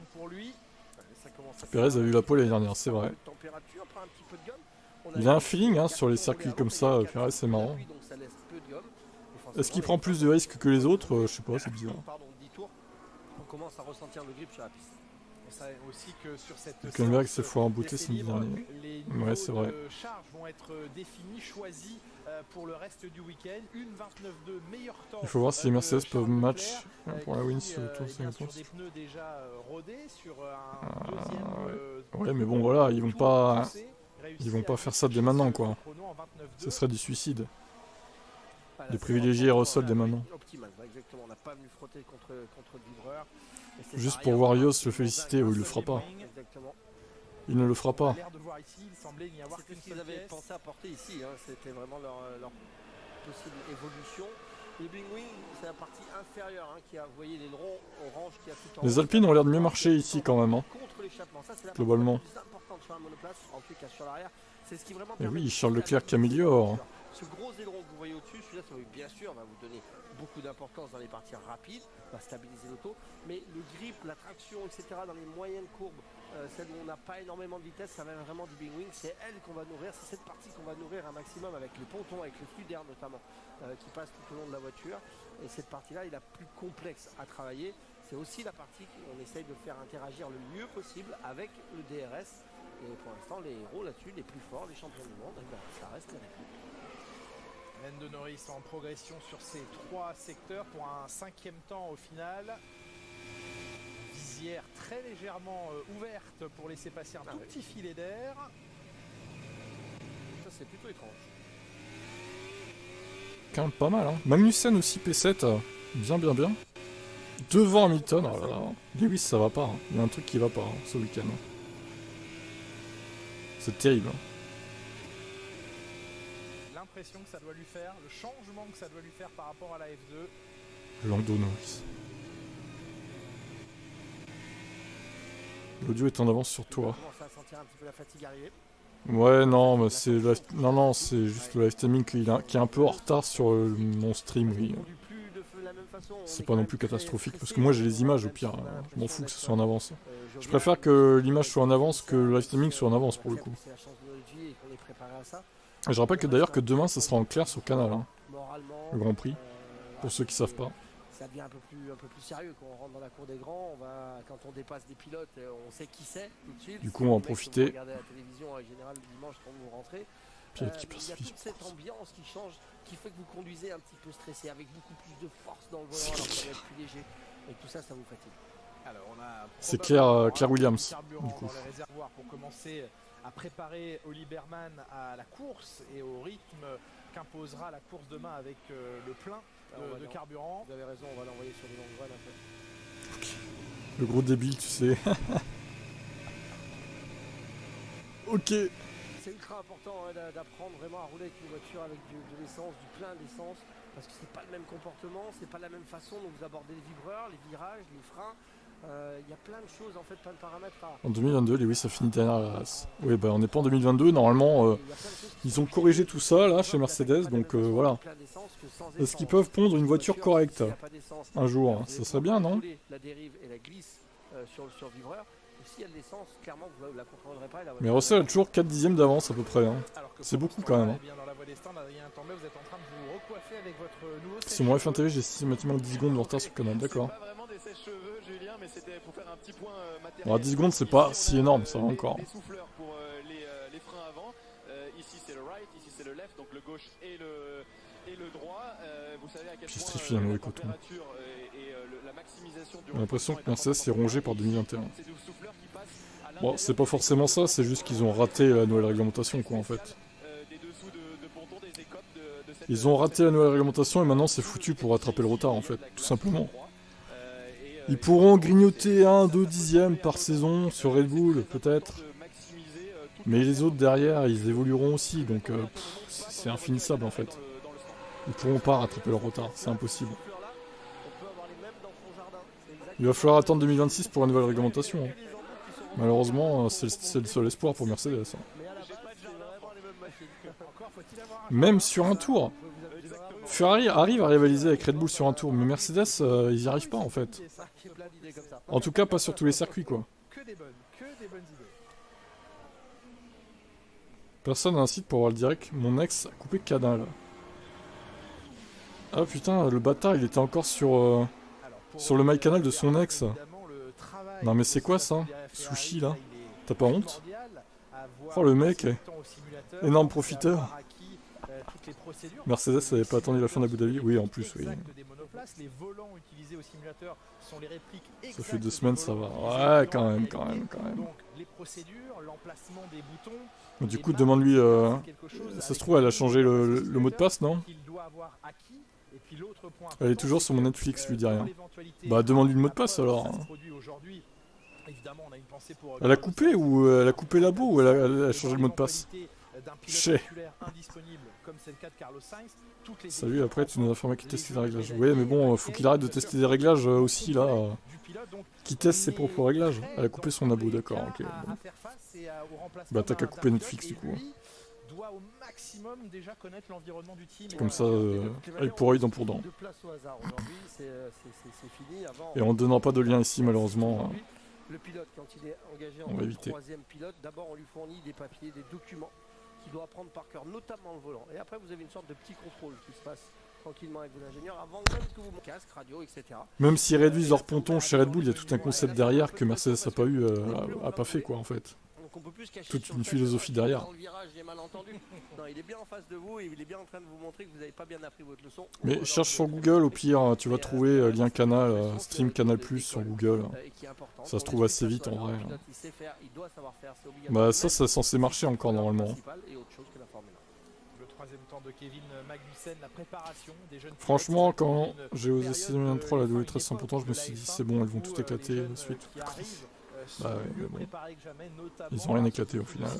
Pérez a eu la pole l'année dernière, c'est vrai. Il a un feeling hein, sur les circuits comme ça, Pérez c'est marrant. Est-ce qu'il prend plus de risques que les autres? Je sais pas, c'est bizarre. On commence à ressentir le grip sur la piste. Aussi que sur cette Hülkenberg s'est foiré en beauté samedi dernier. Ouais, c'est vrai. Les charges vont être définies, choisies pour le reste du week-end. 1:29.2 meilleur temps. Il faut voir si les Mercedes peuvent match pour la win sur le tour 50. Sur des pneus déjà rodés, sur un deuxième. Ouais, mais bon voilà, ils vont pas faire ça dès maintenant quoi. Ce serait du suicide. De privilégier Russell dès maintenant. Exactement, on n'a pas venu frotter contre le vibreur. Juste pour voir Yos le féliciter, ou il le fera pas. Il ne le fera pas. C'est ce qu'ils avaient pensé apporter ici, hein. C'était vraiment leur possible évolution. Le Bing Wing, c'est la partie inférieure hein, qui a, vous voyez, l'aileron orange qui a tout en Les Alpines ont l'air de mieux marcher ici quand même, hein. Globalement. Et oui, Charles Leclerc qui améliore. Ce gros aileron que vous voyez au-dessus, celui-là, ça va bien sûr va vous donner beaucoup d'importance dans les parties rapides, va stabiliser l'auto, mais le grip, la traction, etc. dans les moyennes courbes, celles où on n'a pas énormément de vitesse, ça va vraiment du Bing Wing, c'est elle qu'on va nourrir, c'est cette partie qu'on va nourrir un maximum avec les pontons, avec le flux d'air notamment, qui passe tout au long de la voiture, et cette partie-là est la plus complexe à travailler, c'est aussi la partie qu'on essaye de faire interagir le mieux possible avec le DRS, et pour l'instant les héros là-dessus, les plus forts, les champions du monde, ça reste les Red Bull. Lando Norris en progression sur ces 3 secteurs pour un 5e temps au final. Visière très légèrement ouverte pour laisser passer un tout petit filet d'air. Ça c'est plutôt étrange. Quand même pas mal hein. Magnussen aussi P7, bien. Devant Hamilton, oh là là. Lewis ça va pas, hein. Il y a un truc qui va pas hein, ce week-end. C'est terrible. Hein. L'impression que ça doit lui faire, le changement que ça doit lui faire par rapport à la F2. Lando Norris. L'audio est en avance sur toi. On commence à sentir un petit peu la fatigue arriver. Ouais, non, mais c'est c'est juste le live streaming qui est un peu en retard sur mon stream, oui. La la même façon. C'est pas non plus catastrophique, parce que moi j'ai les images au pire, je m'en fous que ce soit en avance. Je préfère que l'image soit en avance que le live streaming soit en avance pour le coup. Et je rappelle que d'ailleurs que demain ça sera en clair sur Canal, hein, le Grand Prix, pour ceux qui savent pas. Ça devient un peu plus sérieux quand on rentre dans la cour des grands. Quand on dépasse des pilotes, on sait qui c'est tout de suite. Du coup on va en profiter. Regardez la télévision en général le dimanche quand vous rentrez. Pilote qui Il y a passe toute cette ambiance qui change, qui fait que vous conduisez un petit peu stressé, avec beaucoup plus de force dans le volant, alors que ça va être plus léger. Et tout ça, ça vous fatigue. Alors, on a C'est Claire Williams, carburant du coup. dans les réservoirs pour commencer à préparer Oli Berman à la course et au rythme qu'imposera la course demain avec le plein de carburant. Vous avez raison, on va l'envoyer sur des longues voiles un peu. Le gros débile, tu sais. Ok. C'est ultra important d'apprendre vraiment à rouler avec une voiture avec de l'essence, du plein d'essence, parce que c'est pas le même comportement, c'est pas la même façon dont vous abordez les vibreurs, les virages, les freins. Il y a plein de choses, en fait, plein de paramètres à... En 2022, Lewis a fini dernière à la race. Oui, bah on n'est pas en 2022, normalement, ils ont corrigé tout ça, là, chez Mercedes, donc voilà. Est-ce qu'ils peuvent pondre une voiture correcte un jour? Ça serait bien, non? La dérive et la glisse sur le survivreur. S'il y a de l'essence, clairement, vous ne la comprendrez pas. Mais Russell a toujours 4 dixièmes d'avance à peu près, hein. C'est beaucoup quand même. Hein. Sur mon F1 TV, j'ai systématiquement 10 secondes de retard sur le canal, d'accord. Alors 10 secondes, c'est pas si énorme, ça va encore. Les souffleurs pour les freins avant. Ici c'est le right, ici c'est le left, donc le gauche et le droit. Vous savez à quel point la température et la maximisation du... J'ai l'impression que Mercedes s'est rongé par 2021. Bon, c'est pas forcément ça, c'est juste qu'ils ont raté la nouvelle réglementation, quoi, en fait. Ils ont raté la nouvelle réglementation et maintenant c'est foutu pour rattraper le retard, en fait, tout simplement. Ils pourront grignoter 1-2 dixièmes par saison sur Red Bull, peut-être. Mais les autres derrière, ils évolueront aussi, donc c'est infinissable, en fait. Ils pourront pas rattraper leur retard, c'est impossible. Il va falloir attendre 2026 pour la nouvelle réglementation. Hein. Malheureusement, c'est le seul espoir pour Mercedes. Hein. Même sur un tour. Ferrari arrive à rivaliser avec Red Bull sur un tour, mais Mercedes, ils n'y arrivent pas en fait. En tout cas, pas sur tous les circuits, quoi. Personne n'a un site pour avoir le direct. Mon ex a coupé Canal. Ah putain, le bâtard, il était encore sur le MyCanal de son ex. Non mais c'est quoi ça? Sushi là? T'as pas honte? Oh le mec, énorme profiteur. Mercedes n'avait pas attendu la fin d'Abu Dhabi? Oui, en plus, oui. Ça fait 2 semaines, ça va. Ouais, quand même. Du coup, demande-lui... Ça se trouve, elle a changé le mot de passe, non? Elle est toujours sur mon Netflix, lui dis rien. Bah, demande-lui le mot de passe, alors. Elle a coupé ou elle a coupé labo ou elle a changé le mot de passe? Salut, après tu nous as informé qu'il testait des réglages. Oui, mais bon, faut qu'il arrête de tester des réglages aussi là. Qui teste ses propres réglages. Elle a coupé son abo, d'accord, ok. Bon. Bah t'as qu'à couper Netflix du coup. Comme ça, œil pour œil, dent pour dent. Et en ne donnant pas de lien ici malheureusement. Le pilote, quand il est engagé en troisième pilote, d'abord on lui fournit des papiers, des documents qu'il doit apprendre par cœur, notamment le volant. Et après vous avez une sorte de petit contrôle qui se passe tranquillement avec vos ingénieurs avant même que vous casque, radio, etc. Même s'ils réduisent leur ponton chez Red Bull, il y a tout un concept derrière que Mercedes n'a pas eu, a pas fait quoi en fait. On peut plus se cacher toute une philosophie derrière. Dans le virage, j'ai mal entendu. Non, il est bien en face de vous et il est bien en train de vous montrer que vous n'avez pas bien appris votre leçon. Mais cherche sur Google, au pire, tu vas trouver lien canal, stream Canal Plus sur Google. Ça se trouve assez vite en vrai. Bah ça, c'est censé marcher encore normalement. Franchement, quand j'ai osé saison 3 la W13 sans pourtant, je me suis dit c'est bon, elles vont tout éclater ensuite. Bah ouais, mais bon. Ils ont rien éclaté au final.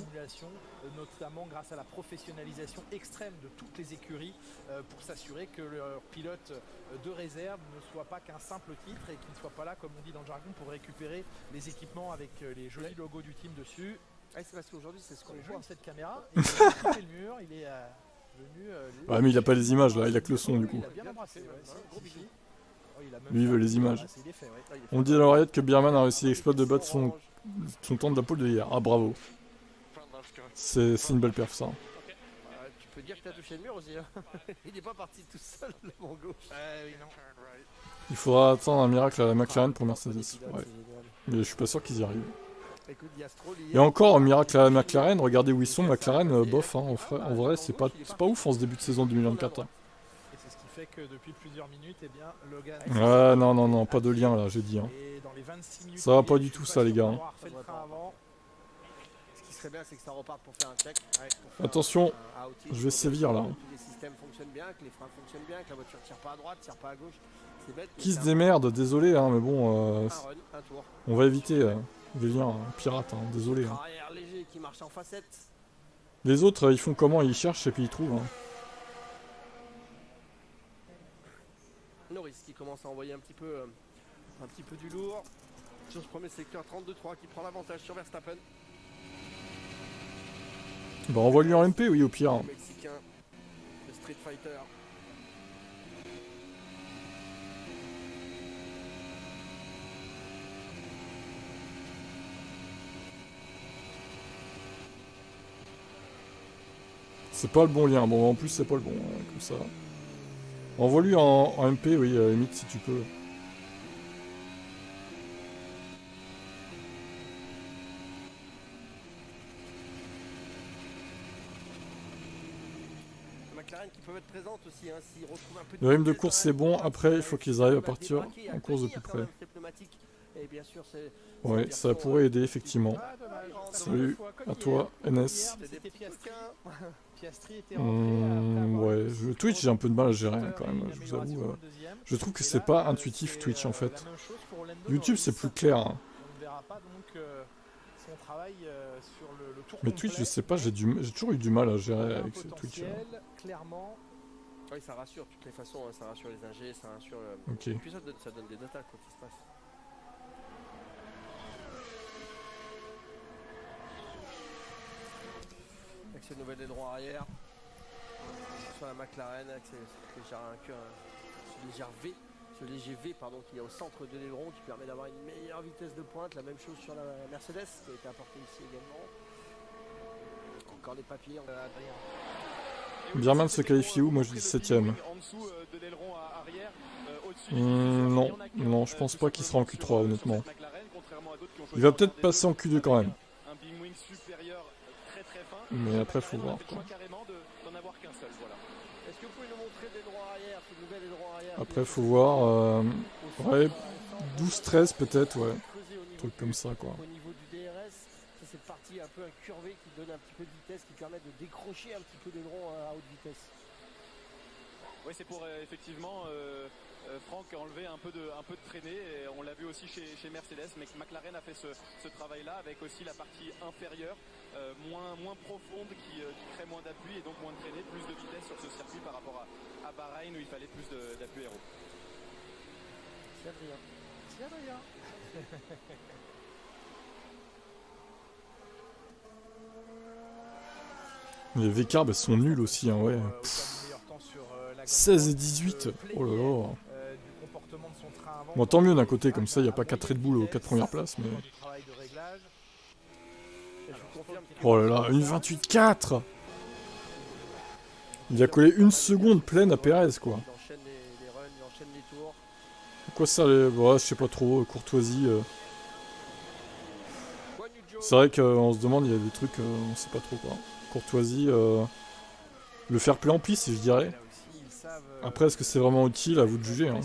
Notamment grâce à la professionnalisation extrême de toutes les écuries pour s'assurer que leur pilote de réserve ne soit pas qu'un simple titre et qu'il ne soit pas là, comme on dit dans le jargon, pour récupérer les équipements avec les jolis logos du team dessus. C'est parce qu'aujourd'hui c'est ce qu'on voit cette caméra. Il a quitté le mur, il est venu. Ouais, mais il a pas les images là, il a que le son du coup. Il a bien embrassé, il a même Lui, il fait veut un les petit images. assez d'effet, ouais. Ah, il a fait On un dit à l'oreillette que Bierman a réussi l'exploit de battre son temps de la pole de hier. Ah, bravo. C'est une belle perf, ça. Tu peux dire que t'as touché le mur aussi. Hein. Il n'est pas parti tout seul, le mon gauche. oui, non. Il faudra attendre un miracle à la McLaren pour Des Mercedes. pilotes, Ouais. c'est génial. Mais je suis pas sûr qu'ils y arrivent. Écoute, il y a Stroll Et hier. encore, un miracle à la McLaren, regardez où ils sont, McLaren, bof, hein, en vrai, c'est pas ouf en ce début de saison 2024. Hein. Et c'est ce qui fait que depuis plusieurs minutes, eh bien, Logan. Ouais, non, pas de lien là, j'ai dit. Hein. Et dans les 26 minutes, Ça va pas je du suis tout, ça, les sûr gars, qu'on hein. aura refait le train avant. Ce qui serait bien, c'est que ça reparte pour faire un check. Pour faire Attention, un outing, je vais sévir là. que tous les systèmes fonctionnent bien, que les freins fonctionnent bien, que la voiture tire pas à droite, tire pas à gauche. C'est bête. mais Qui se c'est démerde, désolé, hein, mais bon, un run, un tour. on va éviter les liens pirates, hein, désolé. Hein. Arrière léger qui marche en facette. Les autres, ils font comment? Ils cherchent et puis ils trouvent. Hein. Norris qui commence à envoyer un petit peu du lourd. Sur ce premier secteur, 32-3 qui prend l'avantage sur Verstappen. Bah, envoie-lui en MP, oui, au pire. Le Mexicain, le Street Fighter. C'est pas le bon lien. Bon, en plus, c'est pas le bon, hein, comme ça. Envoie-lui en MP, oui, à la limite, si tu peux. McLaren qui peuvent être présentes aussi, hein, s'ils retrouvent un peu Le rythme de vitesse course, dans c'est la bon. course, Après, il faut qu'ils arrivent à va partir débraquer, à en course de tenir plus quand même près. ces pneumatiques. Et bien sûr, c'est Ouais, cette ça version, pourrait aider, effectivement. Ah, dommage. Salut à toi, NS. Hier, mais c'était Piastri. Piastri était rentré Ouais, Twitch, j'ai un peu de mal à gérer hein, quand même, je vous avoue. Je trouve que c'est pas intuitif Twitch en fait. YouTube, c'est plus clair. Hein. On ne verra pas donc son travail sur le tour Mais Twitch, complet. je sais pas, j'ai toujours eu du mal à gérer Il y a un avec ce Twitch. potentiel, clairement. Oui, ça rassure de toutes les façons, hein, ça rassure les ingés, ça rassure. Ok. Et puis ça donne des datas quoi qui se passe. Avec ce nouvel aileron arrière sur la McLaren, avec ce léger V pardon, qu'il y a au centre de l'aileron qui permet d'avoir une meilleure vitesse de pointe. La même chose sur la Mercedes qui a été apportée ici également. Encore des papiers. Adrien. Bierman se qualifie où? Moi je dis 7ème. Non, je pense pas qu'il sera en Q3 honnêtement. Il va peut-être passer en Q2 quand même. Mais après faut voir quoi. Est-ce que vous pouvez nous montrer l'aileron arrière, ce nouvel aileron arrière? Après faut voir. Ouais, 12-13 peut-être, ouais. Un truc comme ça quoi. Au niveau du DRS, c'est cette partie un peu incurvée qui donne un petit peu de vitesse, qui permet de décrocher un petit peu l'aileron à haute vitesse. Oui, c'est pour effectivement Franck enlever un peu de traînée. Et on l'a vu aussi chez Mercedes, mais McLaren a fait ce travail-là avec aussi la partie inférieure moins profonde qui crée moins d'appui et donc moins de traînée, plus de vitesse sur ce circuit par rapport à Bahreïn où il fallait plus d'appui aéro. C'est rien. C'est rien. Les V-carbs elles sont nulles aussi, hein, ouais. 16 et 18, oh là là. Bon, tant mieux d'un côté, comme ça il n'y a pas 4 Red Bull aux 4 premières places, mais. Oh là là, une 28-4. Il a collé une seconde pleine à Perez, quoi. Il enchaîne les runs, il enchaîne les tours. Quoi ça, ouais, je sais pas trop, courtoisie. C'est vrai qu'on se demande, il y a des trucs, on sait pas trop quoi. Courtoisie, le fair play en piste, je dirais. Après, est-ce que c'est vraiment utile? À vous de juger. Hein.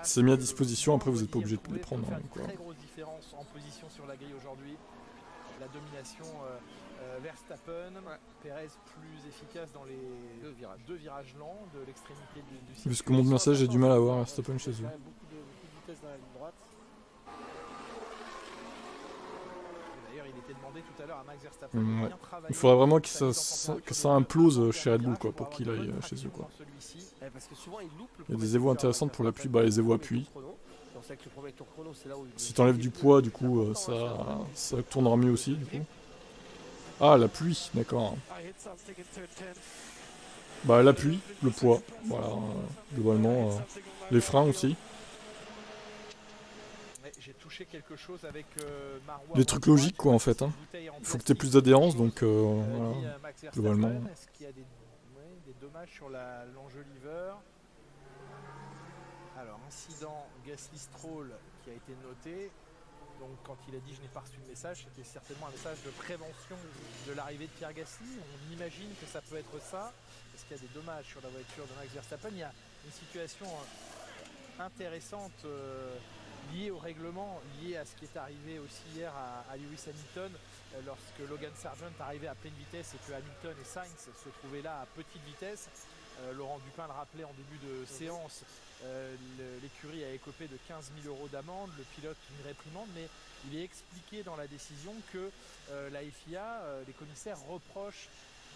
C'est mis à disposition, après vous n'êtes pas obligé de les prendre. Hein, quoi. Très grosse différence en position sur la grille aujourd'hui. La domination Verstappen, Perez plus efficace dans les deux virages lents de l'extrémité du circuit. Vu ce que montre Mercedes, j'ai du mal à voir Verstappen chez eux. Beaucoup de vitesse dans la ligne droite. D'ailleurs, il était demandé tout à l'heure à Max Verstappen de bien travailler. Il faudrait vraiment que ça implose chez Red Bull quoi, pour qu'il aille chez eux. Quoi. Il y a des évos intéressantes pour l'appui, bah les évos appui. Si t'enlèves du poids, du coup, ça tournera mieux aussi. Du coup. Ah, la pluie, d'accord. Bah l'appui, le poids, voilà, globalement, les freins aussi. Ouais, j'ai touché quelque chose avec Marois. Des trucs logiques quoi en fait. Hein. Il faut que tu aies plus d'adhérence donc voilà, Ni, Max Verstappen. globalement. Est-ce qu'il y a des dommages sur l'enjoliveur? Alors, incident Gasly-Stroll qui a été noté. Donc, quand il a dit je n'ai pas reçu de message, c'était certainement un message de prévention de l'arrivée de Pierre Gasly. On imagine que ça peut être ça. Est-ce qu'il y a des dommages sur la voiture de Max Verstappen? Il y a une situation intéressante liée au règlement, liée à ce qui est arrivé aussi hier à Lewis Hamilton, lorsque Logan Sargent arrivait à pleine vitesse et que Hamilton et Sainz se trouvaient là à petite vitesse. Laurent Dupin le rappelait en début de séance, l'écurie a écopé de 15 000 € d'amende, le pilote une réprimande, mais il est expliqué dans la décision que la FIA, les commissaires reprochent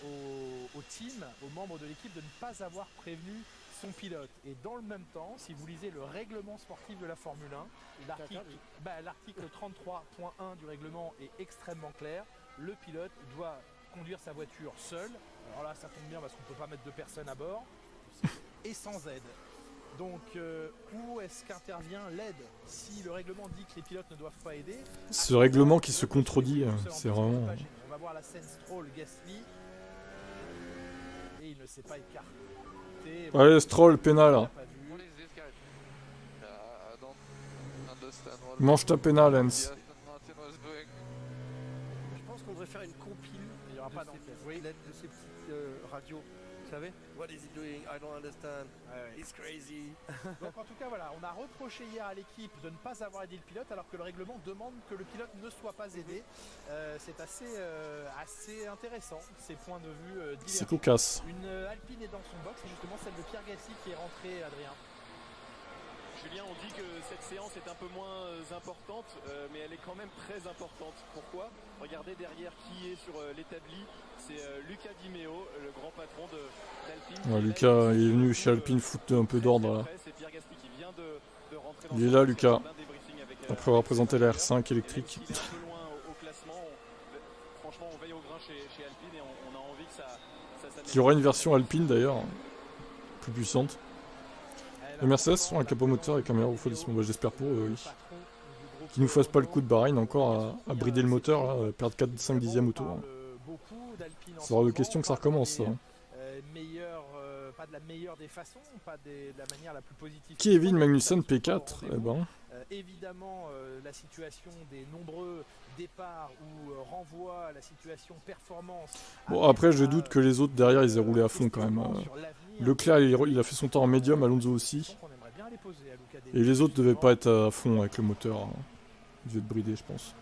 au team, aux membres de l'équipe de ne pas avoir prévenu son pilote. Et dans le même temps, si vous lisez le règlement sportif de la Formule 1, l'article 33.1 du règlement est extrêmement clair. Le pilote doit conduire sa voiture seul. Alors là, ça tombe bien parce qu'on ne peut pas mettre 2 personnes à bord. Et sans aide. Donc, où est-ce qu'intervient l'aide? Si le règlement dit que les pilotes ne doivent pas aider... Ce règlement qui se contredit, c'est vraiment... On va voir la scène Stroll-Gasly. Et il ne s'est pas écarté. Allez, Stroll, pénal. Mange ta pénal, Lens. Je pense qu'on devrait faire une compile. Il n'y aura pas d'enquête. Oui. De ces petites radios. Vous savez? What is he doing? I don't understand. It's crazy. Donc en tout cas voilà, on a reproché hier à l'équipe de ne pas avoir aidé le pilote alors que le règlement demande que le pilote ne soit pas aidé. C'est assez intéressant ces points de vue divergents. C'est cocasse. Une Alpine est dans son box, c'est justement celle de Pierre Gasly qui est rentrée, Adrien. Julien, on dit que cette séance est un peu moins importante, mais elle est quand même très importante. Pourquoi? Regardez derrière qui est sur l'établi. C'est Luca Di Meo, le grand patron d'Alpine. Ouais, Lucas, il est venu chez Alpine foutre un peu d'ordre là. Il est là, Lucas. Après avoir présenté la R5 électrique. Il y aura une version Alpine d'ailleurs, plus puissante. Les Mercedes sont un capot moteur et un meilleur refroidissement. Bah, j'espère pour eux, oui. Qu'ils nous fassent pas le coup de Bahreïn encore à brider le moteur, là, perdre 4-5 dixièmes au tour. C'est hors de question que ça recommence, ça. Pas de la meilleure des façons, pas de la manière la plus positive. Kevin Magnussen P4, eh ben. Évidemment, la situation des nombreux départs ou renvois, la situation performance. Bon, après, je doute que les autres derrière ils aient roulé à fond quand même. Leclerc, il a fait son temps en médium, Alonso aussi. Et les autres devaient pas être à fond avec le moteur. Ils devaient être bridés, je pense.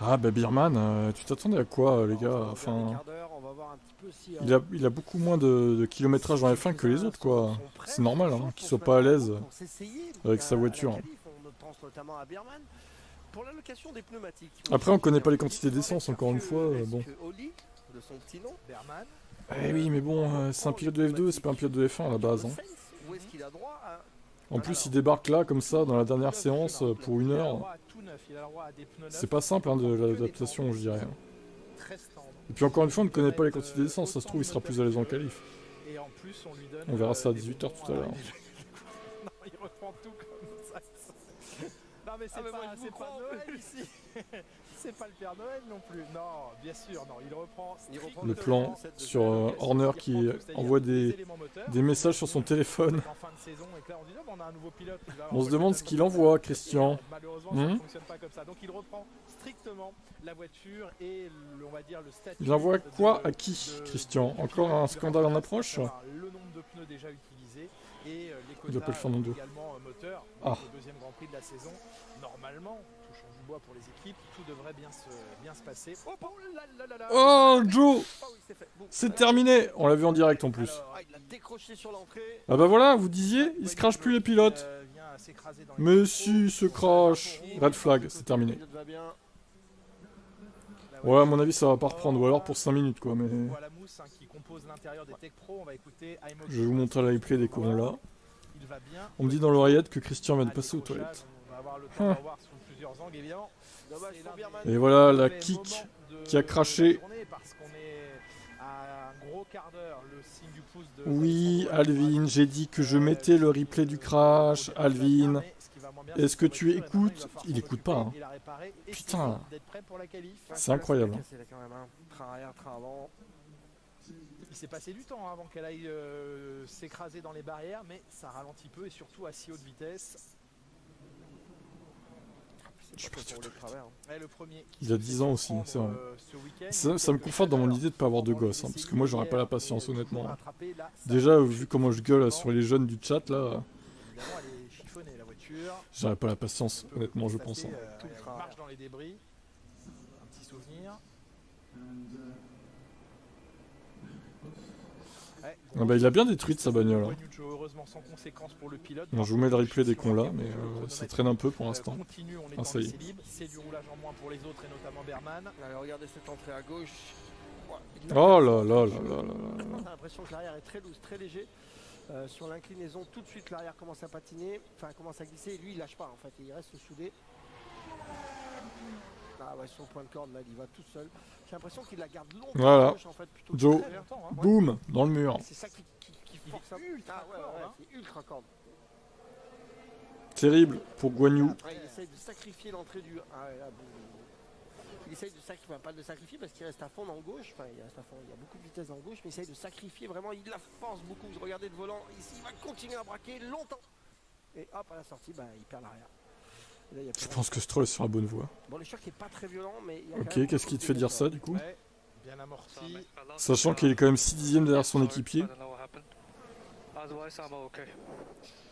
Ah, bah Birman, tu t'attendais à quoi, les gars? Enfin. Il a beaucoup moins de kilométrage dans F1 que les autres, quoi. C'est normal, hein, qu'il soit pas à l'aise avec sa voiture. Après, on connaît pas les quantités d'essence, encore une fois, bon. Eh oui, mais bon, c'est un pilote de F2, c'est pas un pilote de F1 à la base. Hein. En plus, il débarque là, comme ça, dans la dernière séance, pour 1 heure. C'est pas simple, hein, de l'adaptation, je dirais. Et puis encore une fois, on ne connaît pas les quantités d'essence, ça se trouve, il sera plus à l'aise en qualif. On verra ça à 18h tout à l'heure. Non, il reprend tout comme ça. Non, mais c'est pas Noël ici. C'est pas le Père Noël non plus. Non, bien sûr, non, il reprend le plan sur Horner qui envoie des messages sur son téléphone. On se demande ce qu'il envoie, Christian. Malheureusement, ça fonctionne pas comme ça. Donc il reprend strictement la voiture et on va dire le statut. Il envoie quoi à qui, Christian? Encore un scandale en approche? Le nombre de pneus déjà utilisés et les quotas Fernando. également moteur. Ah. Le deuxième Grand Prix de la saison. Normalement, touchons du bois pour les équipes, tout devrait bien se passer. Oh, Joe! C'est terminé! On l'a vu en direct en plus. Ah bah voilà, vous disiez, il se crache plus les pilotes. Mais si, il se crache. Red flag, c'est terminé. Ouais, à mon avis, ça va pas reprendre, ou alors pour 5 minutes quoi, mais... Je vais vous montrer la replay dès qu'on est là. On me dit dans l'oreillette que Christian vient de passer aux toilettes. Et voilà la kick qui a craché à un gros quart d'heure, le signe du pouce de... Oui, Alvin, j'ai dit que je mettais le replay du crash. Alvin, est-ce que tu écoutes? Il écoute pas, hein. Putain, c'est incroyable. C'est quand même un train arrière, train avant. Il s'est passé du temps avant qu'elle aille s'écraser dans les barrières, mais ça ralentit peu et surtout à si haute vitesse. Je suis pas sûr. Le premier Il a 10 ans aussi, c'est vrai. Ça me conforte dans mon idée de pas avoir de gosse, hein, parce que moi j'aurais pas la patience honnêtement. Déjà, vu comment je gueule sur les jeunes du chat là, j'aurais pas la patience honnêtement, je pense. Hein. Marche dans les débris. Un petit souvenir. Ah bah, il a bien détruite sa bagnole. Hein. Heureusement sans conséquence pour le pilote. Bon, je vous mets le replay dès qu'on l'a, mais ça traîne un peu pour l'instant. Ah, ça y est. C'est du roulage en moins pour les autres et notamment Berman. Allez, regardez cette entrée à gauche. Oh là là là là là là. On a l'impression que l'arrière est très loose, très léger. Sur l'inclinaison, tout de suite l'arrière commence à patiner, enfin commence à glisser et lui il lâche pas en fait, il reste soudé. Ah ouais, sur le point de corde là, il va tout seul. J'ai l'impression qu'il la garde longtemps voilà. à gauche en fait. Plutôt Joe, très longtemps, hein. boum, dans le mur. C'est ça qui force un peu. Ah ouais, c'est ultra corde. Terrible pour Guan Yu. Après, il essaye de sacrifier l'entrée du... Ah ouais, là, bon. Il essaye de sacrifier, enfin, pas de le sacrifier parce qu'il reste à fond dans gauche, enfin il reste à fond, il y a beaucoup de vitesse dans gauche, mais il essaye de sacrifier vraiment, il la force beaucoup, vous regardez le volant, ici il va continuer à braquer longtemps. Et hop, à la sortie, bah, il perd l'arrière. Je pense que Stroll est sur la bonne voie. Bon, le choc est pas très violent, mais... Il y a ok, qu'est-ce qui te fait dire ça du coup? Ouais, bien amorti. Sachant qu'il est quand même 6 dixièmes derrière son équipier.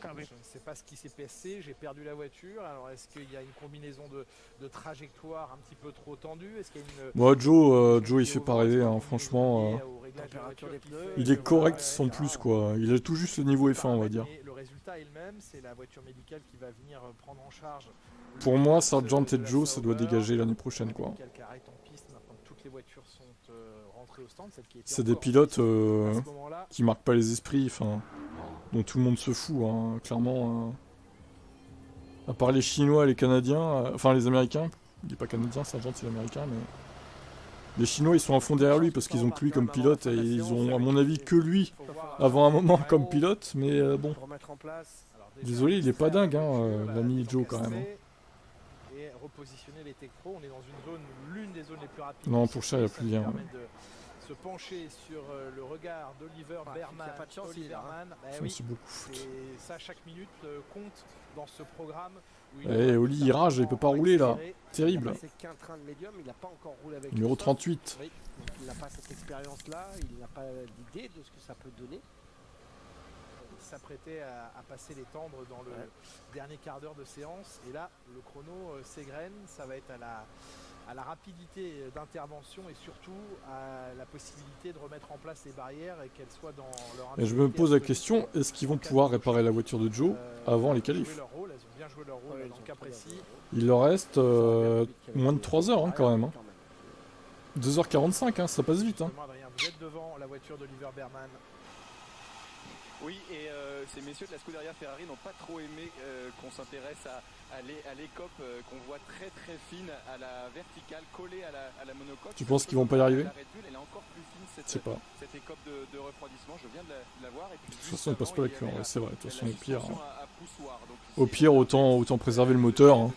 Je ne sais pas ce qui s'est passé, j'ai perdu la voiture, alors est-ce qu'il y a une combinaison de trajectoire un petit peu trop tendue? Est-ce qu'il y a une... Moi, Joe il fait pas rêver, hein, franchement. Il est correct sans plus, quoi. Il a tout juste le niveau F1, on va dire. Le résultat est le même, c'est la voiture médicale qui va venir prendre en charge. Pour moi, Sargent et Joe, ça doit dégager l'année prochaine, quoi. C'est des pilotes qui marquent pas les esprits, enfin, dont tout le monde se fout, hein, clairement. À part les Chinois, les Canadiens, enfin les Américains. Il n'est pas canadien, Sargent, c'est l'américain, mais... Les Chinois, ils sont à fond derrière lui parce qu'ils ont que lui comme pilote et ils ont, à mon avis, que lui avant un moment comme pilote, mais bon. Désolé, il est pas dingue, hein, l'ami Joe, quand même. Hein. Et repositionner les Tech Pro, on est dans une zone, l'une des zones les plus rapides. Non, pour ça, il n'y a plus de lien. Se pencher sur le regard d'Oliver Berman. Pas de chance, c'est beaucoup. Et ça, chaque minute compte dans ce programme. Eh, Oli, il rage, il peut pas rouler là. Terrible. C'est qu'un train de médium, il n'a pas encore roulé avec. Numéro 38. Oui, donc il n'a pas cette expérience-là, il n'a pas d'idée de ce que ça peut donner. Il s'apprêtait à passer les tendres dans le dernier quart d'heure de séance. Et là, le chrono s'égrène, ça va être à la rapidité d'intervention et surtout à la possibilité de remettre en place les barrières et qu'elles soient dans leur... Et je me pose la question, est-ce qu'ils vont pouvoir réparer la voiture de Joe avant les qualifs? Elles ont bien joué leur rôle dans le cas précis. Il leur reste moins de 3 heures, hein, quand même. Hein. 2h45, hein, ça passe vite. Hein. Vous êtes devant la voiture d'Oliver Berman. Oui, et ces messieurs de la Scuderia Ferrari n'ont pas trop aimé qu'on s'intéresse à l'écope qu'on voit très très fine à la verticale, collée à la monocoque. Tu penses qu'ils vont pas y arriver? La Red Bull, elle est encore plus fine, cette écope de refroidissement, je viens de la voir. Et puis, de toute façon, il passe pas la Q1, c'est vrai. De toute façon, au pire, autant préserver le moteur hein,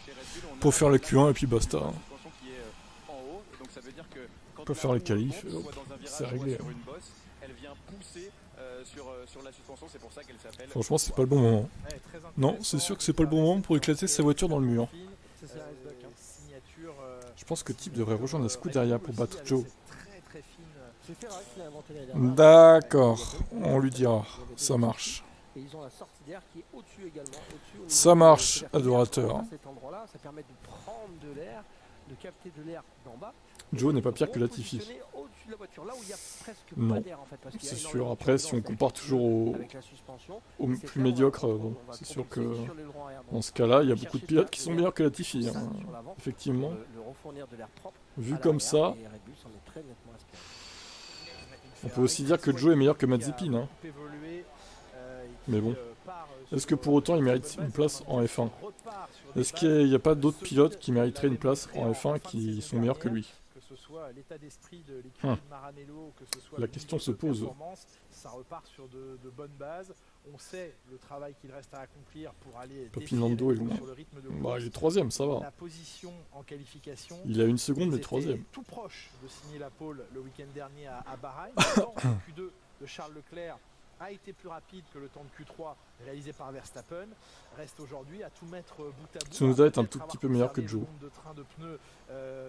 pour faire la Q1 et puis basta. Hein. On peut faire les qualifs, c'est réglé. Elle vient pousser sur la suspension, c'est pour ça qu'elle s'appelle... Franchement, c'est pas le bon moment. Non, c'est sûr que c'est pas le bon moment pour éclater sa voiture dans le mur. Je pense que Tip devrait rejoindre la Scuderia pour battre Joe. D'accord, on lui dira, ça marche. Ça marche, adorateur. Ça permet de prendre de l'air, de capter de l'air d'en bas. Joe n'est pas pire que Latifi. Non, c'est sûr. Après, si on compare toujours au plus médiocre, bon, c'est sûr que dans ce cas-là, il y a beaucoup de pilotes qui sont meilleurs que Latifi. Hein. Effectivement. Vu comme ça, on peut aussi dire que Joe est meilleur que Mazepin. Hein. Mais bon. Est-ce que pour autant il mérite une place en F1? Est-ce qu'il n'y a pas d'autres pilotes qui mériteraient une place en F1 qui sont meilleurs que lui? soit l'état d'esprit de l'équipe de Maranello, que ce soit La le question niveau se de pose. performance, ça repart sur de bonnes bases. On sait le travail qu'il reste à accomplir pour aller défier Papinando est Red Bull loin. sur le rythme de Bah, course. il est 3ème, ça va. La position en qualification. Il a une seconde, Ils mais étaient 3ème. tout proche de signer la pole le week-end dernier à Bahreïn. Le temps de Q2 de Charles Leclerc a été plus rapide que le temps de Q3 réalisé par Verstappen. Reste aujourd'hui à tout mettre bout à bout. Tsunoda est un Peut-être tout avoir petit peu meilleur que conservé Joe. le nombre de trains de pneus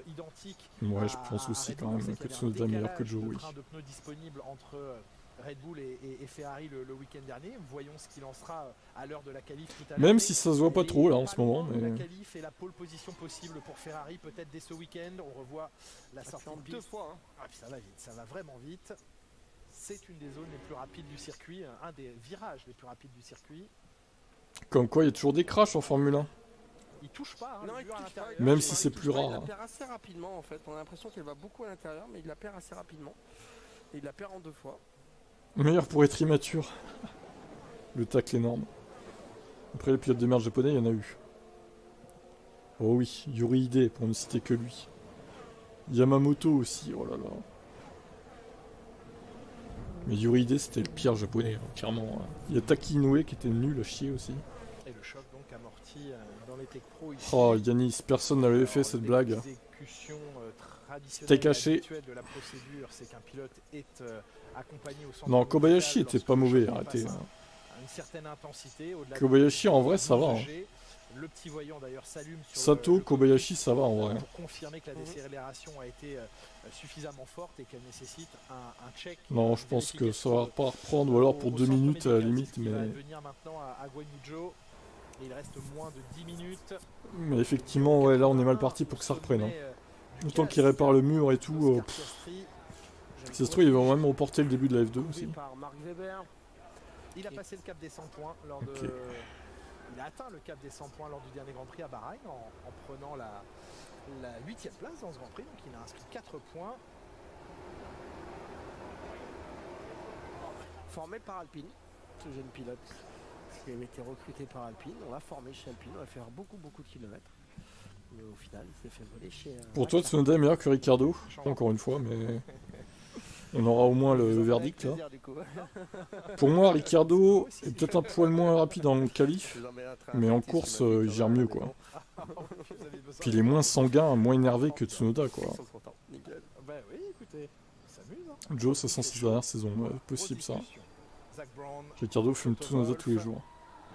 identiques. Ouais, je à- pense à aussi Red quand Bull. On même sait que qu'il y avait un Tsunoda est meilleur que décalage Joe, de oui. trains de pneus disponibles entre Red Bull et Ferrari le week-end dernier. Voyons ce qu'il en sera à l'heure de la qualif tout à l'heure. Même Mais si ça se voit pas elle trop est là en pas ce moment, loin de mais la qualif et la pole position possible pour Ferrari peut-être dès ce week-end. On revoit la sortie de deux piste. fois. Hein. Ah, puis ça va vite, ça va vraiment vite. C'est une des zones les plus rapides du circuit, un des virages les plus rapides du circuit. comme quoi il y a toujours des crashs en Formule 1. Il touche pas, hein, Non, le il dur à touche pas, l'intérieur. Même il si touche c'est pas, plus il rare. la perd assez rapidement en fait. On a l'impression qu'elle va beaucoup à l'intérieur, mais il la perd assez rapidement. Et il la perd en 2 fois. Meilleur pour être immature. Le tacle énorme. Après les pilotes de merde japonais, il y en a eu. Oh oui, Yuri Ide, pour ne citer que lui. Yamamoto aussi, oh là là. Mais Yuri Ide, c'était le pire japonais, hein, clairement. Il y a Taki Inoue qui était nul à chier aussi. Et le choc donc amorti dans les Tech Pro ici. Oh Yanis, personne n'avait fait cette blague. L'exécution traditionnelle C'était et caché. habituelle de la procédure, c'est qu'un pilote est accompagné au centre Non, médical Kobayashi était lorsque pas le mauvais, choc arrêtez. passe hein. à une certaine intensité. Au-delà Kobayashi, de en vrai, ça va, 12 hein. G. Le petit voyant d'ailleurs s'allume sur Sato, le Kobayashi, ça va en vrai. pour confirmer que la décélération a été suffisamment forte et qu'elle nécessite un check. Non, je pense que ça va pas reprendre, ou alors pour 2 minutes à la limite, Il va mais... venir maintenant à Guanyu. Et il reste moins de 10 minutes. Mais effectivement, ouais, là on est mal parti pour que ça reprenne. Hein. Autant qu'il répare le mur et tout. Si ça se trouve, il va même reporter le début de la F2 aussi. Par Mark Webber. Il a passé le cap des 100 points lors de... Ok. Il a atteint le cap des 100 points lors du dernier Grand Prix à Bahreïn en prenant la 8e place dans ce Grand Prix. Donc il a inscrit 4 points. Formé par Alpine, ce jeune pilote qui avait été recruté par Alpine. On l'a formé chez Alpine, on va faire beaucoup de kilomètres. Mais au final, il s'est fait voler chez... Pour toi, Tsunoda est meilleur que Ricardo. Pas encore une fois, mais... On aura au moins le verdict là. Pour moi, Ricardo est peut-être un poil moins rapide en qualif, mais en course, il gère mieux quoi. Puis il est moins sanguin, moins énervé que Tsunoda quoi. Bah oui, écoutez, ça s'amuse. Hein. Joe, ça sent ses dernières saisons, ouais, possible ça. Ricardo fume Tsunoda tous les jours.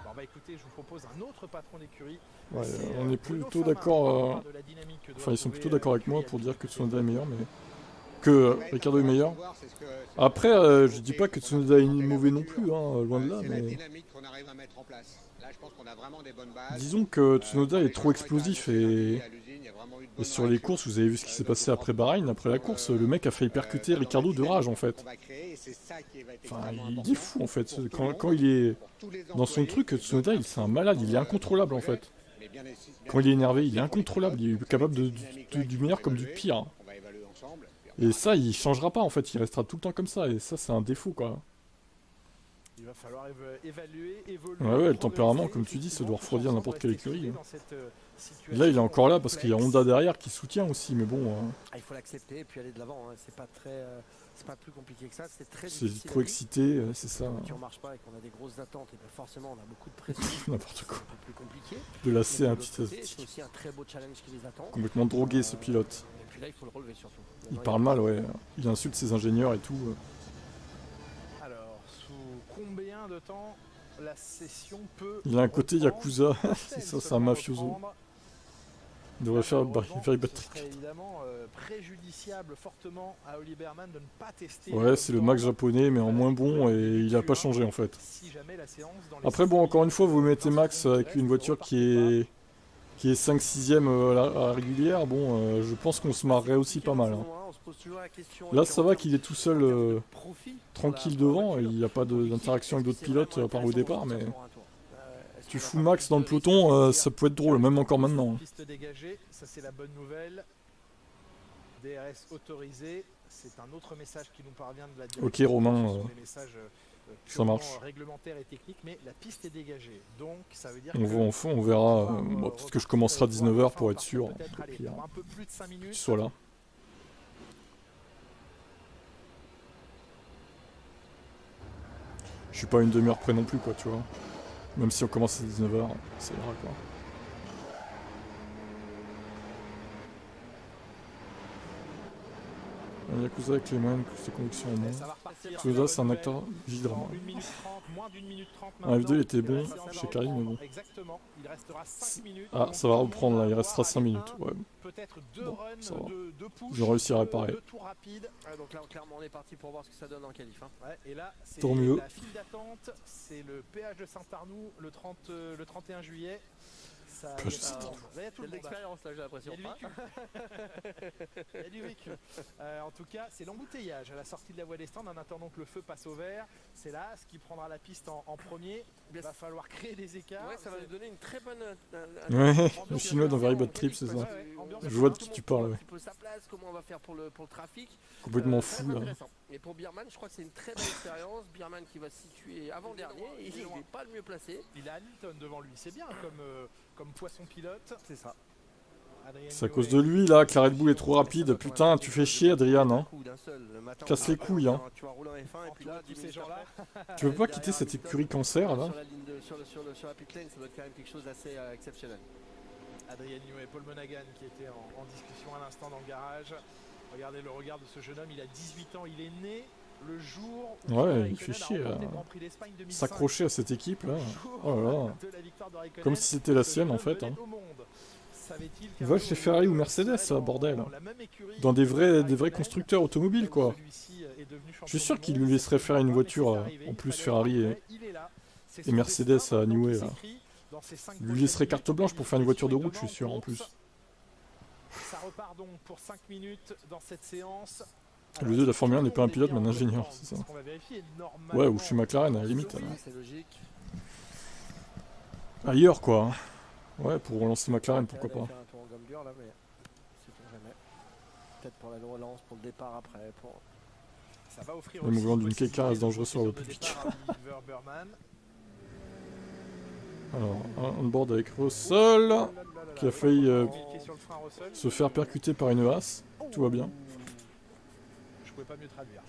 Bon, bah écoutez, je vous propose un autre patron d'écurie. Ouais, C'est, on est Bruno plutôt Fama, d'accord. de la dynamique que doit Enfin, ils sont trouver, plutôt d'accord avec moi pour l'écurie dire que Alpine. Tsunoda est meilleur, mais que Ricardo est meilleur. Après, je dis pas que Tsunoda est mauvais non plus, hein, loin de là, mais disons que Tsunoda est trop explosif et sur les courses, vous avez vu ce qui s'est passé après Bahreïn, après la course, le mec a failli percuter Ricardo de rage en fait. Enfin, il est fou en fait. Quand il est dans son truc, Tsunoda, c'est un malade, il est incontrôlable en fait. Quand il est énervé, il est incontrôlable, il est capable du meilleur comme du pire. Hein. Et ça, il changera pas en fait, il restera tout le temps comme ça, et ça, c'est un défaut quoi. Il va falloir évaluer, évoluer. Ouais, le tempérament, comme tu dis, ça doit refroidir n'importe quelle écurie. Hein. Là, il est encore là parce qu'il y a Honda derrière qui soutient aussi, mais bon. Il faut l'accepter et puis aller de l'avant. Hein. C'est pas très, c'est pas plus compliqué que ça. C'est très C'est difficile. trop excité, c'est ça. Si on marche pas et qu'on a des grosses attentes, et bien forcément on a beaucoup de pression. N'importe quoi. C'est un peu plus compliqué. De lasser Mais un de petit l'autre côté, astic. c'est aussi un très beau challenge qui les attend. Complètement drogué ce pilote. Et puis là, il faut le relever surtout. Il Maintenant, parle mal, ouais. Il insulte ses ingénieurs et tout. Alors, sous combien de temps la session peut... Il a un côté reprendre? Yakuza, Peut-elle c'est ça, c'est un seulement mafioso. reprendre? Il devrait faire Malheureusement, Very ce Bad Trip. serait évidemment préjudiciable fortement à Oli Berman de ne pas tester. Ouais, c'est le max japonais, mais en moins bon, et il a pas changé en fait. Si jamais la séance dans les Après, bon, encore une fois, vous mettez Max avec une voiture qui est 5-6ème à la régulière, bon, je pense qu'on se marrerait aussi pas mal. Hein. on se pose toujours la question, Là, et puis ça en va termes qu'il est tout en seul, termes de profit pour tranquille la- pour la devant, et voiture, il n'y a pas pour l'équipe, d'interaction avec est-ce d'autres que pilotes c'est vraiment par au intéressant départ, de mais sortir pour un tour Est-ce tu qu'on a fous pas Max plus dans de le risques peloton, de ça dire, peut être drôle, même encore maintenant. Piste dégagée, ça c'est la bonne nouvelle. DRS autorisé, c'est un autre message qui nous parvient de la direction. Ok, Romain, Ce sont des messages ça purement marche. réglementaires et techniques, mais la piste est dégagée. Donc ça veut dire On que va en fond, on verra. Bon, peut-être que je commencerai à 19h pour être sûr. peut-être aller Pire. pour un peu plus de 5 Que tu minutes. sois là. Je suis pas à une demi-heure près non plus, quoi, tu vois. Même si on commence à 19h, ça ira, quoi. Un Yakuza avec les moyennes plus de conviction en moins. Ça va repartir. Tsuda, c'est un acteur vigilant. 1 minute 30, moins d'1 minute 30 Un F2 il était maintenant. bon La séance chez va Karim, mais reprendre. bon. Exactement, il restera 5 minutes. Ah, Donc ça va tout le monde reprendre là, il va restera avoir 5 allez, minutes. un, Ouais. peut-être 2 Bon, runs, ça va. 2 push. Ils ont réussi à réparer. 2 tours rapides. Donc là, clairement, on est parti pour voir ce que ça donne en qualif. Hein. Ouais, et là, c'est Tant mieux. la file d'attente. C'est le péage de Saint-Arnoux le 31 juillet. Ça, Péage il y a de tout le monde. Là, il y a Il tout y a le de monde. l'expérience là, j'ai Il y l'impression. a du vécu. Il y a du vécu. En tout cas, c'est l'embouteillage à la sortie de la voie des stands en attendant que le feu passe au vert. C'est là ce qui prendra la piste en premier. Il va falloir créer des écarts. Ouais, ça va nous donner une très bonne. Ouais, le chinois dans Very Bad Trip, c'est ça. ambiance Je vois de qui tu parles, ouais. Un petit peu sa place, comment on va faire pour le trafic. Complètement Très fou là. intéressant. Et pour Bierman, je crois que c'est une très belle expérience. Bierman qui va se situer avant-dernier, il n'est pas le mieux placé. Il a Hamilton devant lui, c'est bien comme poisson pilote. C'est ça. Adrien C'est à Newey. cause de lui là que la Red Bull est trop rapide. Putain, tu fais chier Adrian, hein. Casse les couilles, hein. Tu vas rouler en F1 et puis là, tous ces gens-là. Tu veux pas quitter cette écurie cancer là? Sur la ligne sur la pit lane, ça doit être quand même quelque chose d'assez exceptionnel. Adrien Newey et Paul Monaghan qui étaient en discussion à l'instant dans le garage. Regardez le regard de ce jeune homme, il a 18 ans, il est né le jour où Ouais, Raikkonen il fait a chier, remporté le Grand Prix d'Espagne 2005. S'accrocher à cette équipe là. Le jour Oh là là. de la victoire de Raikkonen, Comme si c'était la ce sienne jeune en fait. homme Hein. venait au monde. Savait-il qu'un Va jour, chez il Ferrari ou serait Mercedes, ça, dans bordel. la même écurie Dans des que vrais Raikkonen, constructeurs automobiles quoi. celui-ci est devenu champion Je suis sûr du qu'il monde, lui laisserait c'est faire une pas, mais voiture c'est arrivé, en il plus fallait Ferrari le faire, il est là. C'est et son Mercedes destin, à maintenant Newey qui là. s'écrit dans ces 5 Lui laisserait prochaines carte blanche pour faire une voiture de route, je suis qualifications sûr en et plus. Ça repart donc pour 5 minutes dans cette séance. Le 2 de la Formule 1 n'est pas un pilote mais un ingénieur, c'est ça. On va vérifier. Ouais, ou je suis McLaren à la limite. Oui, c'est logique. Ailleurs quoi. Ouais, pour relancer McLaren, pourquoi pas. Faire un tour en gomme dure là, mais c'est jamais. Peut-être pour la relance, pour le départ après. Pour... Ça va offrir Le aussi mouvement une d'une K-car reste possibilité dangereux sur la voie de publique. départ à Oliver Burman. Alors, un on-board avec Russell qui a failli Qui est sur le frein Russell. se faire percuter par une Haas. Tout va bien. Je pouvais pas mieux traduire.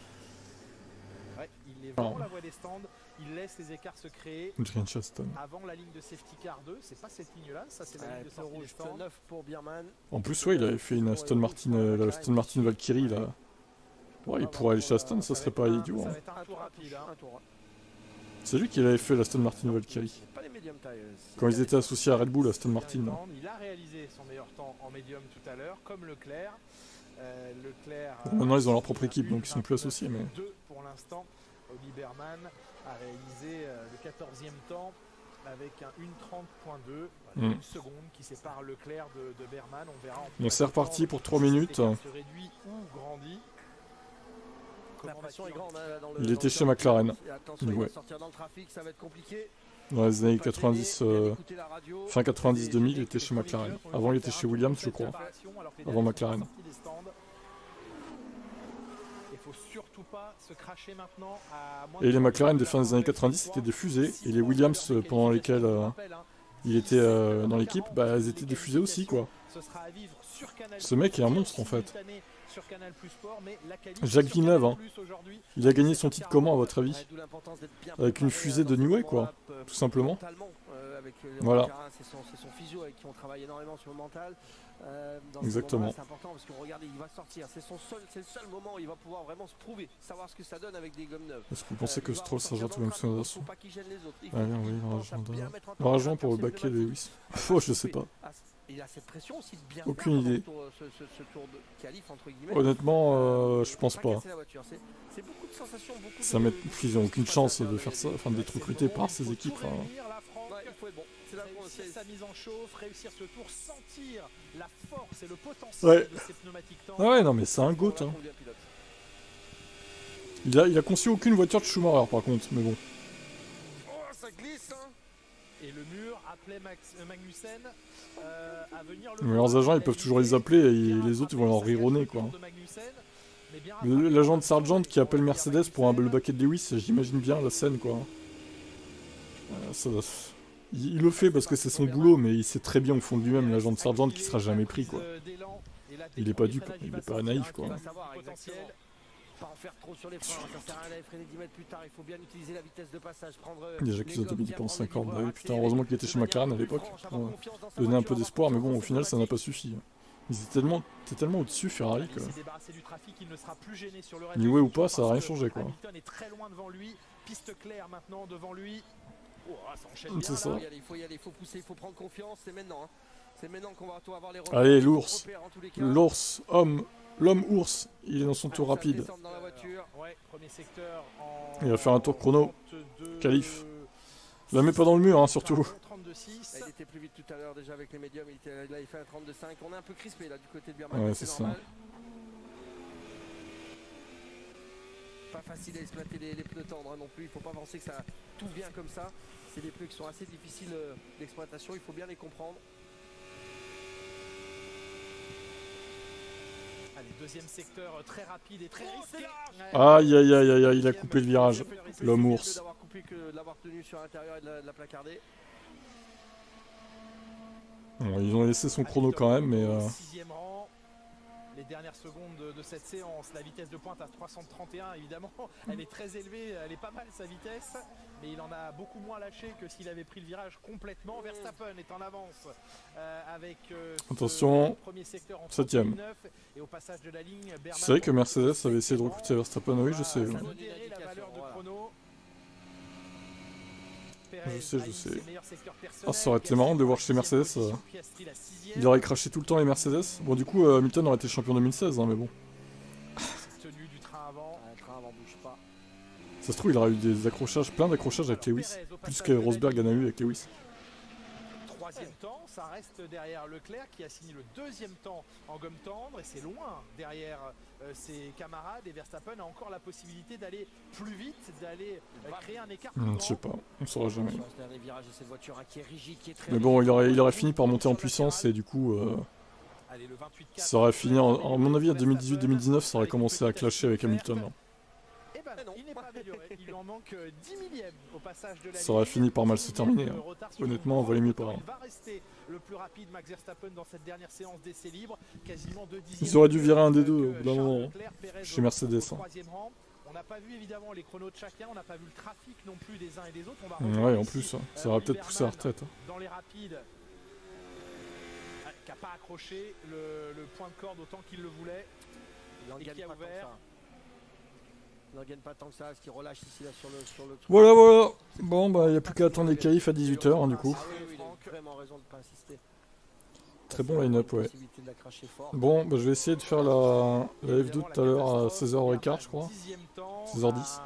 Ouais, il est Ah. vraiment la voie des stands. Il laisse les écarts se créer Adrian Chastain. avant la ligne de safety car 2. C'est pas cette ligne-là, ça c'est la ligne de Feu sortie des rouge, feu stands. 9 pour Bierman. En plus, ouais, il avait fait une Aston Martin, la Aston Martin Valkyrie là. Ouais, il pourrait aller chez Aston, ça serait pas idiot. Ça Hein. va être un tour rapide. Hein. Un tour. C'est lui qui avait fait l'Aston Martin Valkyrie. C'est pas les medium tires. Quand ils étaient associés à Red Bull, Aston Martin. Là. Il a réalisé son meilleur temps en médium tout à l'heure, comme Leclerc. Leclerc Bon, maintenant, ils ont leur propre équipe, donc ils sont plus associés, mais- 2 pour l'instant. Oliver Berman a réalisé le 14e temps avec un 1:30.2. Voilà, Mm. une seconde qui sépare Leclerc de Berman. On verra en Donc c'est reparti pour 3 minutes. l'écart se réduit ou grandit. La Comment pression est va-t-il grande. Hein, dans le, Il dans était le chez top. McLaren. Et attention, il Ouais. va sortir dans le trafic, ça va être compliqué. Dans les années Pas 90, gêné, bien écouter la radio. fin 90-2000, il Les était chez premiers McLaren. pilotes ont Avant, il eu était faire chez un Williams, tour je de crois. préparation, alors que les Avant derniers sont McLaren. sortis des stands. Il faut surtout pas se cracher maintenant à moins Et les de- McLaren des fins des années 90, c'était des fusées. Et les Williams, pendant lesquels il était dans l'équipe, bah, elles étaient des fusées aussi, quoi. Ce sera à vivre sur Canal+. Ce mec est un monstre, en fait. Sur Canal+ Sport, mais la qualif Jacques sur Villeneuve, Canal+ hein. aujourd'hui. Il a gagné son titre comment, à votre avis? Ouais, d'où l'importance d'être bien Avec une préparé, fusée de dans ce Newey, quoi. moment-là, Tout simplement. mentalement, avec Voilà. Laurent Carin, c'est son physio avec qui on travaille énormément sur le mental. Dans ce Exactement. moment-là, c'est important parce que regardez, il va sortir. C'est le seul moment où il va pouvoir vraiment se prouver, savoir ce que ça donne avec des gommes neuves. Est-ce que vous pensez que Il va Stroll ressortir s'ajoute dans le même trafic, son il assaut? faut pas qu'il gêne les autres. Il faut Allez, qu'il oui, pense à bien mettre en temps l'argent la pour percée backer pneumatique. Lewis. Oh, je sais pas. Ah, il a cette pression aussi de bien Aucune faire pendant idée. le tour, ce tour de qualif entre guillemets. Honnêtement, je pense pas. casser la voiture. C'est beaucoup de sensations, beaucoup Ça de... met... Ils ont aucune chance de faire ça, enfin d'être recrutés par ces équipes. Hein. Ouais, il faut être bon. C'est là qu'on Réussir sait. sa mise en chauffe, réussir ce tour, sentir la force et le potentiel Ouais. de ces pneumatiques Ah ouais, non, mais c'est un goat. Hein. Il a conçu aucune voiture de Schumacher par contre, mais bon. Oh, ça glisse, hein. Et le mur appelait Magnussen à venir le Mais leurs agents, ils peuvent toujours les appeler et les autres, ils vont leur rironner, quoi. L'agent de Sargent qui appelle Mercedes pour le baquet de Lewis, j'imagine bien la scène, quoi. Il le fait parce que c'est son boulot, mais il sait très bien au fond de lui-même, l'agent de Sargent, qui sera jamais pris, quoi. Il est pas dupe, il est pas naïf, quoi. pas en faire trop sur les freins, ça sert à rien d'aller freiner 10 mètres plus tard, il faut bien utiliser la vitesse de passage, prendre Déjà les qu'ils ont gommes, mis bien pendant prendre le 50. Bah livreur, oui, putain, accélérer heureusement qu'il était de chez manière McLaren à plus l'époque. franche, avoir Pour confiance dans sa donner un voiture, peu avoir d'espoir, mais bon, au confiance final, en ça n'a pas suffi. Ils étaient tellement au-dessus, Ferrari, que... Il s'est débarrassé du trafic, il ne sera plus gêné sur le reste. New Way ou du tour pas, ça a parce rien que changé, quoi. Hamilton est très loin devant lui, piste claire maintenant devant lui. Oh, ça enchaîne C'est bien ça. là. Il faut y aller, il faut pousser, il faut prendre confiance, c'est maintenant. Hein. C'est maintenant qu'on va avoir les Allez, repères, l'ours. repères en tous les cas. L'ours, l'homme ours, il est dans son tour Ça rapide. descend dans la voiture. Ouais, premier secteur en... Il va faire un tour chrono. 32, Qualif. La mets pas dans le mur, hein, surtout. 32,6. Il était plus vite tout à l'heure déjà avec les médiums, là il fait un 32,5. On est un peu crispé là du côté de Birman. Ouais, c'est ça. normal. Pas facile à exploiter les pneus tendres hein, non plus, il faut pas penser que ça tout vient comme ça. C'est des pneus qui sont assez difficiles d'exploitation, il faut bien les comprendre. Allez, deuxième secteur très rapide et très risqué. Aïe, aïe, aïe, aïe, aïe, il a coupé le virage. L'homme ours. D'avoir coupé que de l'avoir tenu sur l'intérieur et de la placarder. Bon, ils ont laissé son chrono quand même, mais... Sixième rang. Les dernières secondes de cette séance, la vitesse de pointe à 331 évidemment, elle est très élevée, elle est pas mal sa vitesse, mais il en a beaucoup moins lâché que s'il avait pris le virage complètement. Verstappen est en avance avec Attention, premier secteur en 7ème. et au passage de la ligne, Bernard. C'est vrai que Mercedes avait essayé de recruter Verstappen, oui, je sais. Ça Ouais. modérait la valeur de chrono. Je sais. Ah, ça aurait été marrant de voir chez Mercedes. Il aurait craché tout le temps les Mercedes. Bon, du coup, Hamilton aurait été champion 2016, hein, mais bon. Tenue du train avant. Le train avant bouge pas. Ça se trouve, il aurait eu des accrochages, plein d'accrochages avec Lewis. Plus que Rosberg en a eu avec Lewis. Troisième temps, ça reste derrière Leclerc qui a signé le deuxième temps en gomme tendre et c'est loin derrière ses camarades, et Verstappen a encore la possibilité d'aller plus vite, d'aller créer un écart plus grand. Je sais pas, on saura jamais. Sur ce dernier virage, cette voiture qui est rigide, qui est très Mais bon, il rigide. aurait fini par monter en puissance et du coup, Allez, le 28-4, ça aurait fini, à mon avis, à 2018-2019, ça aurait commencé à clasher avec Hamilton. Hein. Eh ben non, il n'est pas amélioré, il lui en manque 10 millièmes au passage de la Ça aurait ligne. fini par mal se 10 terminer, millièmes hein. de retard sur Honnêtement, son valait mieux temps. pas. Hein. Il va rester le plus rapide Max Verstappen dans cette dernière séance d'essai libre, quasiment 2 dixièmes. Ils auraient dû virer un des deux, que au bout d'un Charles moment, Leclerc, Pérez chez au Mercedes. Hein. troisième rang. On n'a pas vu évidemment les chronos de chacun, on n'a pas vu le trafic non plus des uns et des autres. On va Ouais, revoir en ici, plus, ça aurait peut-être poussé à la Berman retraite. Hein. dans les rapides, qui n'a pas accroché le point de corde autant qu'il le voulait. Il en et gagne qui a pas tant que ouvert. ça. Il n'en gagne pas tant que ça, ce qui relâche ici là sur le truc. Voilà. Bon, bah, il n'y a plus qu'à attendre les qualifs à 18h, hein, du coup. Ah oui, il a vraiment raison de ne pas insister. Très bon line-up, ouais. Possibilité de la cracher fort. Bon, bah, je vais essayer de faire la F2 tout à l'heure à 16h15, je crois. 16h10.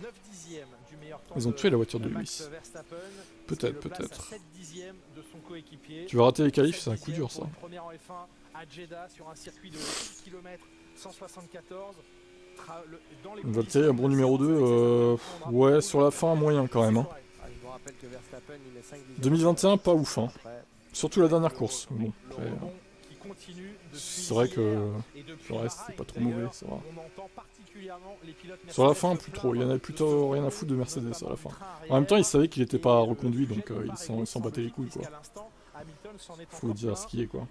9 dixièmes du meilleur temps. Ils ont tué la voiture de Max Lewis. Verstappen, Peut-être, ce qui le place peut-être. à 7 dixièmes de son coéquipier. Tu vas rater les qualifs, 7 c'est un coup dur, dixièmes ça. pour une première en F1 à Jeddah sur un circuit de 6 km 174. Valtteri, un bon numéro 2. Ouais, sur la fin, moyen quand même. Hein. Ah, je vous rappelle que Verstappen, il met 5 dixièmes. 2021, pas ouf. Hein. Après, Surtout la dernière course. Bon, Le après, rebond qui continue depuis c'est vrai que hier et depuis le reste, c'est Bahreïn, pas trop mauvais, d'ailleurs, ça va. on entend particulièrement les pilotes Sur la Mercedes fin, se plus trop. Il y en plaindre avait plutôt de rien à ce foutre de Mercedes à la notamment fin. du train En même temps, il arrière. savait qu'il était pas Et reconduit, le donc sujet il ne s'en pas battait les couilles, régler quoi. puisqu'à l'instant, Hamilton s'en est Faut encore dire plaint. ce qui est, quoi.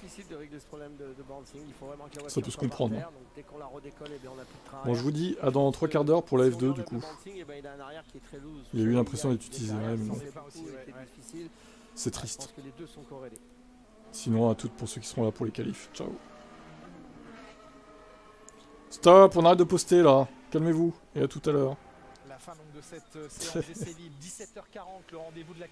difficile de régler ce problème de bouncing. Il faut vraiment que la Ça voiture peut se soit par comprendre. terre, donc dès qu'on la redécolle, eh bien, on n'a plus de train Bon, je arrière. vous dis à dans 3 quarts d'heure pour la Si on F2, enlève du le coup. bouncing, eh ben, il a un arrière qui est très loose. Il y a eu l'impression d'être Les utilisé, arrières mais non. sont C'est pas beaucoup, aussi, étaient ouais. difficiles. C'est Je triste. pense que les deux sont corrélés. Sinon, à toutes pour ceux qui seront là pour les qualifs. Ciao. Stop, on arrête de poster là. Calmez-vous. Et à tout à l'heure. La fin donc de cette séance d'essai libre, 17h40, le rendez-vous de la